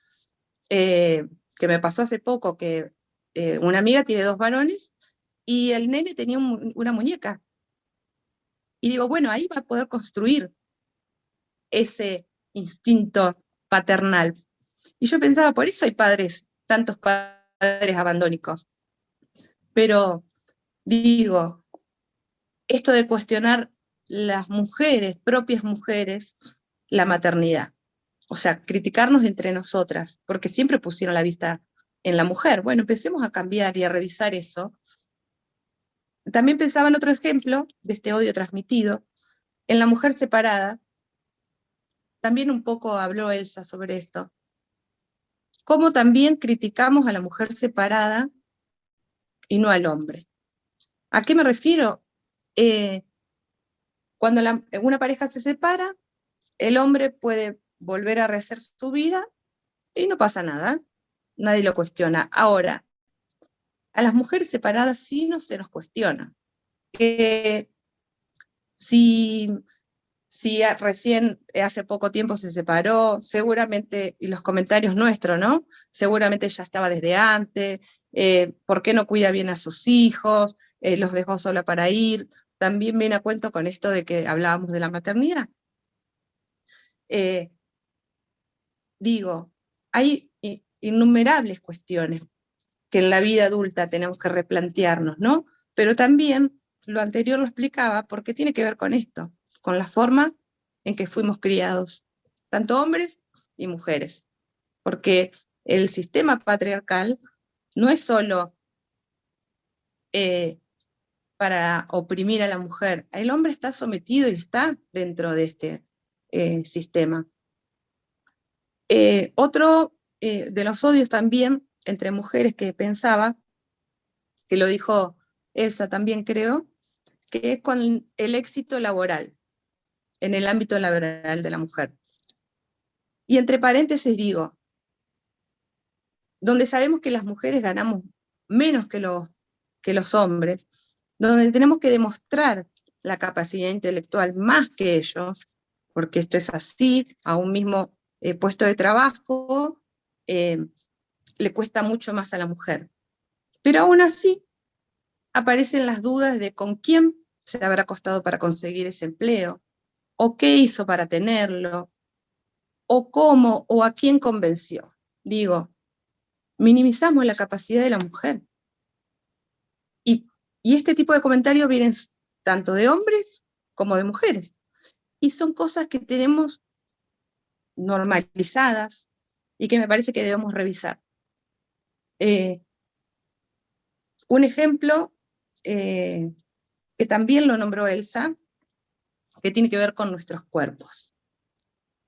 que me pasó hace poco, que una amiga tiene 2 varones, y el nene tenía una muñeca. Y digo, bueno, ahí va a poder construir ese instinto paternal. Y yo pensaba, por eso hay tantos padres abandónicos. Pero digo, esto de cuestionar las mujeres, propias mujeres, la maternidad. O sea, criticarnos entre nosotras, porque siempre pusieron la vista en la mujer. Bueno, empecemos a cambiar y a revisar eso. También pensaba en otro ejemplo de este odio transmitido, en la mujer separada. También un poco habló Elsa sobre esto. Cómo también criticamos a la mujer separada y no al hombre. ¿A qué me refiero? Cuando una pareja se separa, el hombre puede volver a rehacer su vida y no pasa nada, nadie lo cuestiona. Ahora, a las mujeres separadas sí no se nos cuestiona. Si recién hace poco tiempo se separó, seguramente, y los comentarios nuestros, ¿no? Seguramente ya estaba desde antes, ¿por qué no cuida bien a sus hijos? Los dejó sola para ir. También viene a cuento con esto de que hablábamos de la maternidad. Digo, hay innumerables cuestiones que en la vida adulta tenemos que replantearnos, ¿no? Pero también lo anterior lo explicaba porque tiene que ver con esto, con la forma en que fuimos criados, tanto hombres y mujeres. Porque el sistema patriarcal no es solo para oprimir a la mujer, el hombre está sometido y está dentro de este sistema. Otro de los odios también entre mujeres que pensaba, que lo dijo Elsa también creo, que es con el éxito laboral, en el ámbito laboral de la mujer. Y entre paréntesis digo, donde sabemos que las mujeres ganamos menos que los hombres, donde tenemos que demostrar la capacidad intelectual más que ellos, porque esto es así, a un mismo puesto de trabajo, le cuesta mucho más a la mujer. Pero aún así, aparecen las dudas de con quién se habrá costado para conseguir ese empleo, o qué hizo para tenerlo, o cómo, o a quién convenció. Digo, minimizamos la capacidad de la mujer. Y este tipo de comentarios vienen tanto de hombres como de mujeres. Y son cosas que tenemos normalizadas y que me parece que debemos revisar. Un ejemplo que también lo nombró Elsa, que tiene que ver con nuestros cuerpos.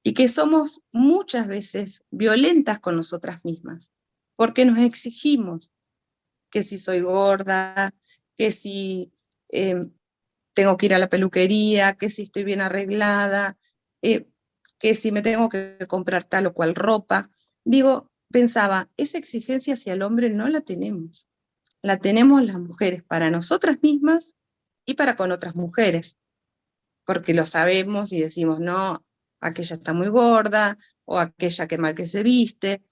Y que somos muchas veces violentas con nosotras mismas, porque nos exigimos que si soy gorda, que si tengo que ir a la peluquería, que si estoy bien arreglada, que si me tengo que comprar tal o cual ropa. Digo, pensaba, esa exigencia hacia el hombre no la tenemos. La tenemos las mujeres para nosotras mismas y para con otras mujeres, porque lo sabemos y decimos, no, aquella está muy gorda, o aquella que mal que se viste,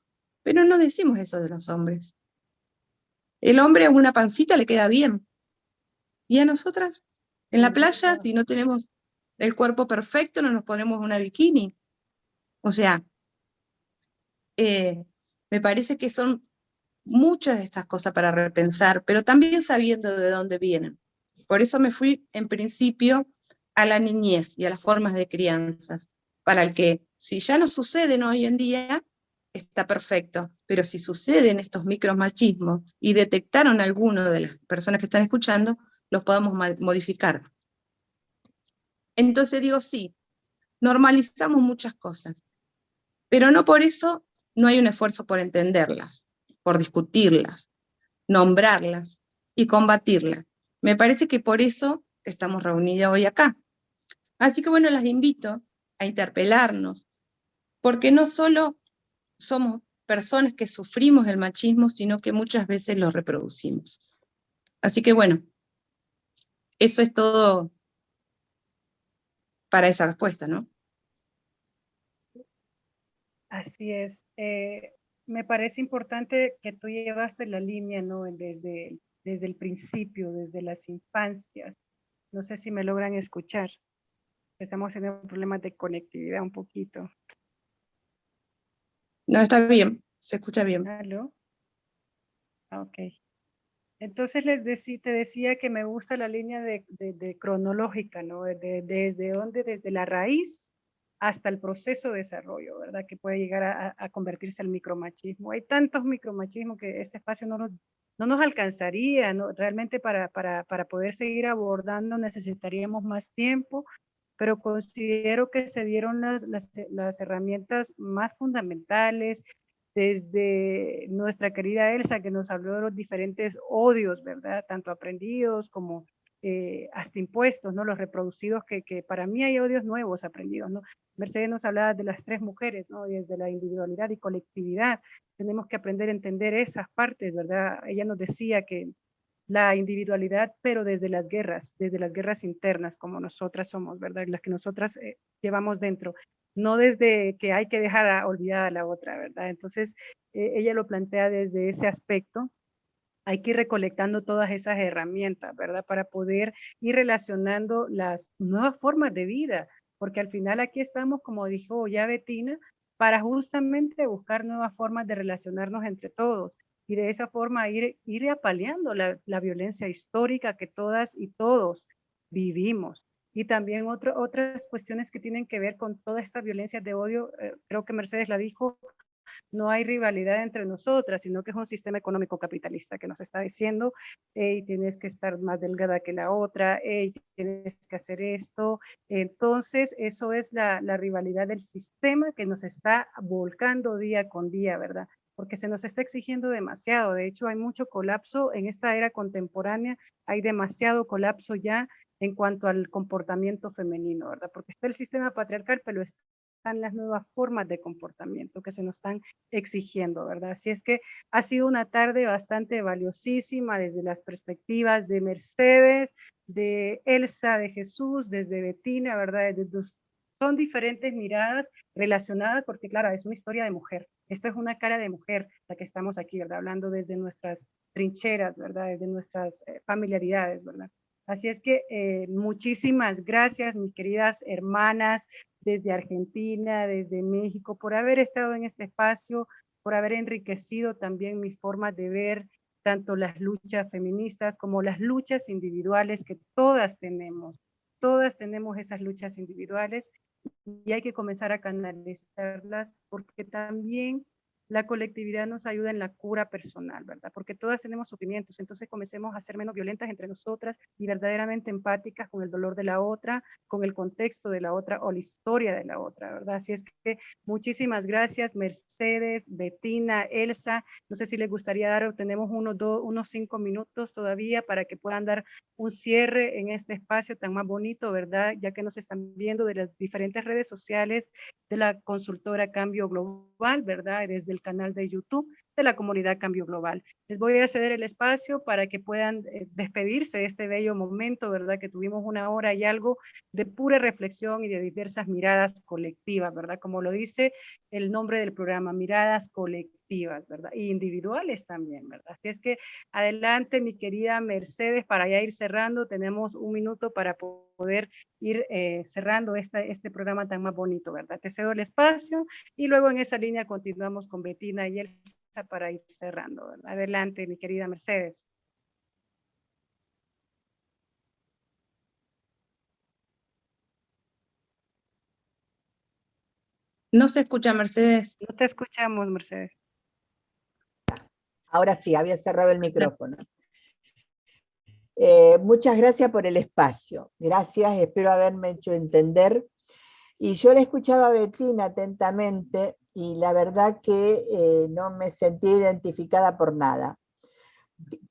pero no decimos eso de los hombres. El hombre a una pancita le queda bien, y a nosotras, en la playa, si no tenemos el cuerpo perfecto, no nos ponemos una bikini. O sea, me parece que son muchas de estas cosas para repensar, pero también sabiendo de dónde vienen. Por eso me fui, en principio, a la niñez y a las formas de crianzas, para el que, si ya no suceden hoy en día, está perfecto, pero si suceden estos micromachismos y detectaron alguno de las personas que están escuchando, los podamos modificar. Entonces digo, sí, normalizamos muchas cosas, pero no por eso no hay un esfuerzo por entenderlas, por discutirlas, nombrarlas y combatirlas. Me parece que por eso estamos reunidos hoy acá. Así que bueno, las invito a interpelarnos, porque no solo somos personas que sufrimos el machismo, sino que muchas veces lo reproducimos. Así que bueno, eso es todo para esa respuesta, ¿no? Así es. Me parece importante que tú llevaste la línea, ¿no? Desde el principio, desde las infancias. No sé si me logran escuchar. Estamos teniendo problemas de conectividad un poquito. No, está bien, se escucha bien. ¿Aló? Ok. Entonces te decía que me gusta la línea de cronológica, ¿no? Desde dónde, desde la raíz hasta el proceso de desarrollo, ¿verdad? Que puede llegar a convertirse en micromachismo. Hay tantos micromachismos que este espacio no nos alcanzaría, ¿no? Realmente para poder seguir abordando necesitaríamos más tiempo, pero considero que se dieron las herramientas más fundamentales desde nuestra querida Elsa, que nos habló de los diferentes odios, ¿verdad? Tanto aprendidos como hasta impuestos, ¿no? Los reproducidos, que para mí hay odios nuevos aprendidos, ¿no? Mercedes nos hablaba de las 3 mujeres, ¿no? Desde la individualidad y colectividad. Tenemos que aprender a entender esas partes, ¿verdad? Ella nos decía que la individualidad, pero desde las guerras internas, como nosotras somos, ¿verdad? Las que nosotras llevamos dentro, no desde que hay que dejar olvidada a la otra, ¿verdad? Entonces, ella lo plantea desde ese aspecto. Hay que ir recolectando todas esas herramientas, ¿verdad? Para poder ir relacionando las nuevas formas de vida, porque al final aquí estamos, como dijo ya Bettina, para justamente buscar nuevas formas de relacionarnos entre todos y de esa forma ir apaleando la violencia histórica que todas y todos vivimos. Y también otras cuestiones que tienen que ver con toda esta violencia de odio, creo que Mercedes la dijo, no hay rivalidad entre nosotras, sino que es un sistema económico capitalista que nos está diciendo, hey, tienes que estar más delgada que la otra, hey, tienes que hacer esto. Entonces, eso es la rivalidad del sistema que nos está volcando día con día, ¿verdad? Porque se nos está exigiendo demasiado. De hecho, hay mucho colapso en esta era contemporánea, hay demasiado colapso ya en cuanto al comportamiento femenino, ¿verdad? Porque está el sistema patriarcal, pero están las nuevas formas de comportamiento que se nos están exigiendo, ¿verdad? Así es que ha sido una tarde bastante valiosísima desde las perspectivas de Mercedes, de Elsa, de Jesús, desde Bettina, ¿verdad? Son diferentes miradas relacionadas porque, claro, es una historia de mujer. Esto es una cara de mujer, la que estamos aquí, ¿verdad? Hablando desde nuestras trincheras, ¿verdad? Desde nuestras familiaridades, ¿verdad? Así es que muchísimas gracias, mis queridas hermanas, desde Argentina, desde México, por haber estado en este espacio, por haber enriquecido también mis formas de ver tanto las luchas feministas como las luchas individuales que todas tenemos. Todas tenemos esas luchas individuales y hay que comenzar a canalizarlas porque también la colectividad nos ayuda en la cura personal, ¿verdad? Porque todas tenemos sufrimientos, entonces comencemos a ser menos violentas entre nosotras y verdaderamente empáticas con el dolor de la otra, con el contexto de la otra o la historia de la otra, ¿verdad? Así es que muchísimas gracias, Mercedes, Bettina, Elsa. No sé si les gustaría dar, tenemos unos 5 minutos todavía para que puedan dar un cierre en este espacio tan más bonito, ¿verdad? Ya que nos están viendo de las diferentes redes sociales de la consultora Cambio Global, ¿verdad? Desde el canal de YouTube de la comunidad Cambio Global. Les voy a ceder el espacio para que puedan despedirse de este bello momento, ¿verdad? Que tuvimos una hora y algo de pura reflexión y de diversas miradas colectivas, ¿verdad? Como lo dice el nombre del programa, miradas colectivas, ¿verdad? Y individuales también, ¿verdad? Así es que adelante, mi querida Mercedes, para ya ir cerrando, tenemos un minuto para poder ir cerrando este programa tan más bonito, ¿verdad? Te cedo el espacio y luego en esa línea continuamos con Bettina y Elsa para ir cerrando, ¿verdad? Adelante, mi querida Mercedes. No se escucha, Mercedes. No te escuchamos, Mercedes. Ahora sí, había cerrado el micrófono. Muchas gracias por el espacio. Gracias, espero haberme hecho entender. Y yo la escuchaba a Bettina atentamente y la verdad que no me sentí identificada por nada.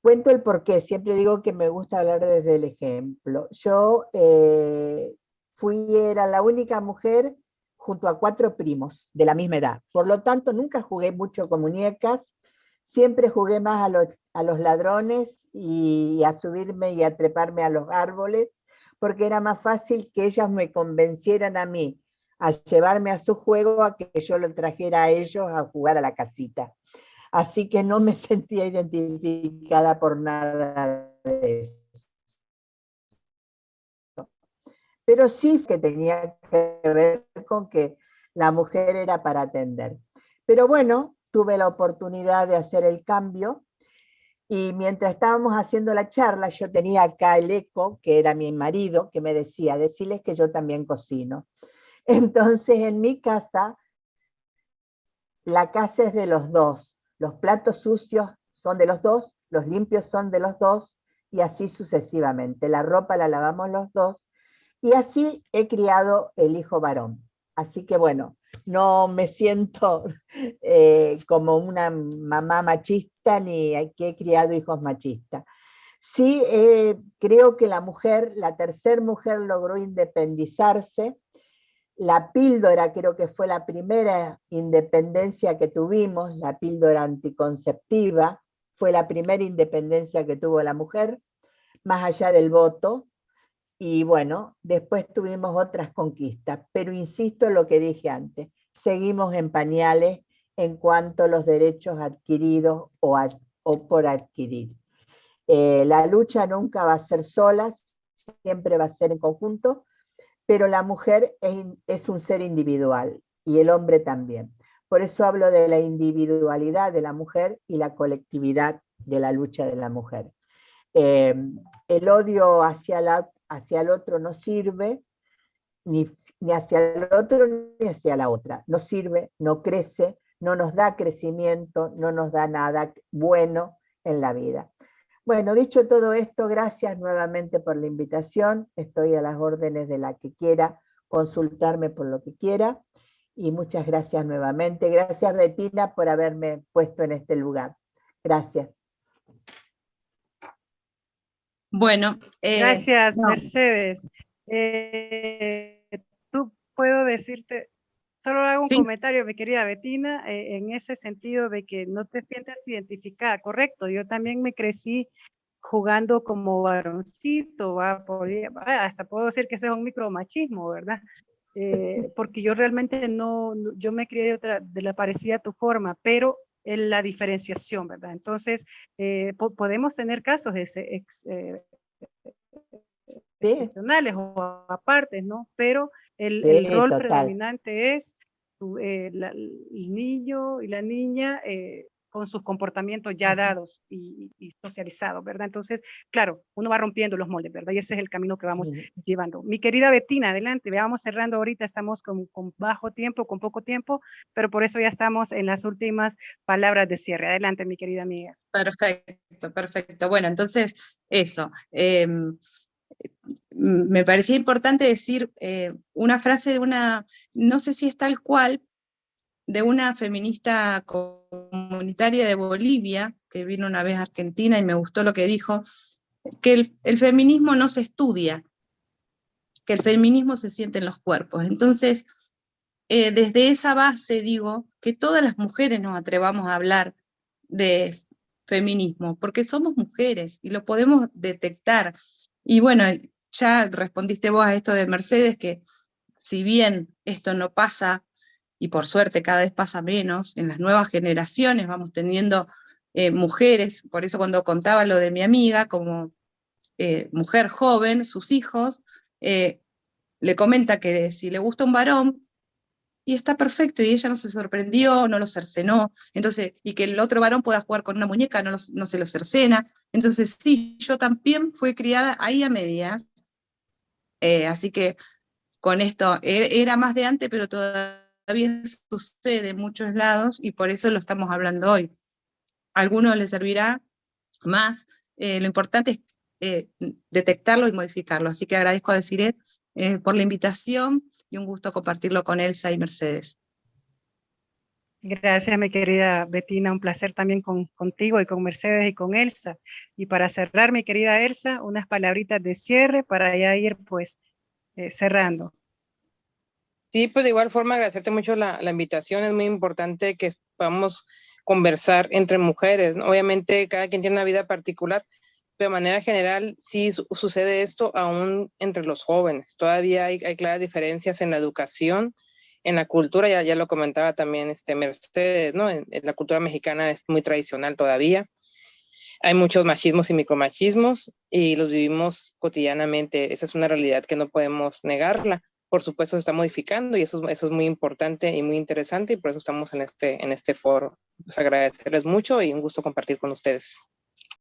Cuento el porqué, siempre digo que me gusta hablar desde el ejemplo. Yo era la única mujer junto a 4 primos de la misma edad. Por lo tanto, nunca jugué mucho con muñecas, siempre jugué más a los ladrones y a subirme y a treparme a los árboles, porque era más fácil que ellas me convencieran a mí a llevarme a su juego a que yo lo trajera a ellos a jugar a la casita. Así que no me sentía identificada por nada de eso. Pero sí que tenía que ver con que la mujer era para atender. Pero bueno, tuve la oportunidad de hacer el cambio y mientras estábamos haciendo la charla, yo tenía acá el eco, que era mi marido, que me decía, decirles que yo también cocino. Entonces en mi casa, la casa es de los dos, los platos sucios son de los dos, los limpios son de los dos y así sucesivamente. La ropa la lavamos los dos y así he criado el hijo varón. Así que bueno, no me siento como una mamá machista ni que he criado hijos machistas. Sí, creo que la mujer, la tercer mujer logró independizarse. La píldora creo que fue la primera independencia que tuvimos, la píldora anticonceptiva, fue la primera independencia que tuvo la mujer, más allá del voto. Y bueno, después tuvimos otras conquistas, pero insisto en lo que dije antes, seguimos en pañales en cuanto a los derechos adquiridos o por adquirir. La lucha nunca va a ser sola, siempre va a ser en conjunto, pero la mujer es un ser individual y el hombre también. Por eso hablo de la individualidad de la mujer y la colectividad de la lucha de la mujer. El odio hacia el otro no sirve, ni hacia el otro ni hacia la otra. No sirve, no crece, no nos da crecimiento, no nos da nada bueno en la vida. Bueno, dicho todo esto, gracias nuevamente por la invitación. Estoy a las órdenes de la que quiera consultarme por lo que quiera. Y muchas gracias nuevamente. Gracias, Bettina, por haberme puesto en este lugar. Gracias. Bueno, Gracias, no, Mercedes. Tú puedo decirte, solo hago un sí, comentario, mi querida Bettina, en ese sentido de que no te sientas identificada, correcto. Yo también me crecí jugando como varoncito, hasta puedo decir que ese es un micromachismo, ¿verdad? Porque yo realmente yo me crié de la parecida a tu forma, pero en la diferenciación, ¿verdad? Entonces, podemos tener casos Sí, excepcionales o apartes, ¿no? Pero el sí, rol total. predominante es el niño y la niña con sus comportamientos ya dados y socializados, ¿verdad? Entonces, claro, uno va rompiendo los moldes, ¿verdad? Y ese es el camino que vamos llevando. Mi querida Bettina, adelante, veamos cerrando ahorita, estamos con bajo tiempo, con poco tiempo, pero por eso ya estamos en las últimas palabras de cierre. Adelante, mi querida amiga. perfecto, perfecto. Bueno, entonces, eso. Me parecía importante decir una frase de una, no sé si es tal cual, de una feminista comunitaria de Bolivia, que vino una vez a Argentina y me gustó lo que dijo, que el feminismo no se estudia, que el feminismo se siente en los cuerpos. Entonces, desde esa base digo que todas las mujeres nos atrevamos a hablar de feminismo, porque somos mujeres y lo podemos detectar. Y bueno, ya respondiste vos a esto de Mercedes, que si bien esto no pasa, y por suerte cada vez pasa menos, en las nuevas generaciones vamos teniendo mujeres, por eso cuando contaba lo de mi amiga, como mujer joven, sus hijos, le comenta que si le gusta un varón, y está perfecto, y ella no se sorprendió, no lo cercenó, entonces, y que el otro varón pueda jugar con una muñeca, no se lo cercena, entonces sí, yo también fui criada ahí a medias, así que con esto, era más de antes, pero todavía sucede en muchos lados, y por eso lo estamos hablando hoy. A algunos les servirá más, lo importante es detectarlo y modificarlo, así que agradezco a Desiree por la invitación, y un gusto compartirlo con Elsa y Mercedes. Gracias, mi querida Bettina, un placer también contigo y con Mercedes y con Elsa. Y para cerrar, mi querida Elsa, unas palabritas de cierre para ya ir pues cerrando. Sí, pues de igual forma agradecerte mucho la invitación. Es muy importante que podamos conversar entre mujeres, ¿no? Obviamente cada quien tiene una vida particular, pero de manera general sí sucede esto aún entre los jóvenes. Todavía hay claras diferencias en la educación, en la cultura, ya lo comentaba también Mercedes, ¿no? En la cultura mexicana es muy tradicional todavía. Hay muchos machismos y micromachismos y los vivimos cotidianamente. Esa es una realidad que no podemos negarla. Por supuesto se está modificando y eso es muy importante y muy interesante y por eso estamos en este foro. Pues agradecerles mucho y un gusto compartir con ustedes.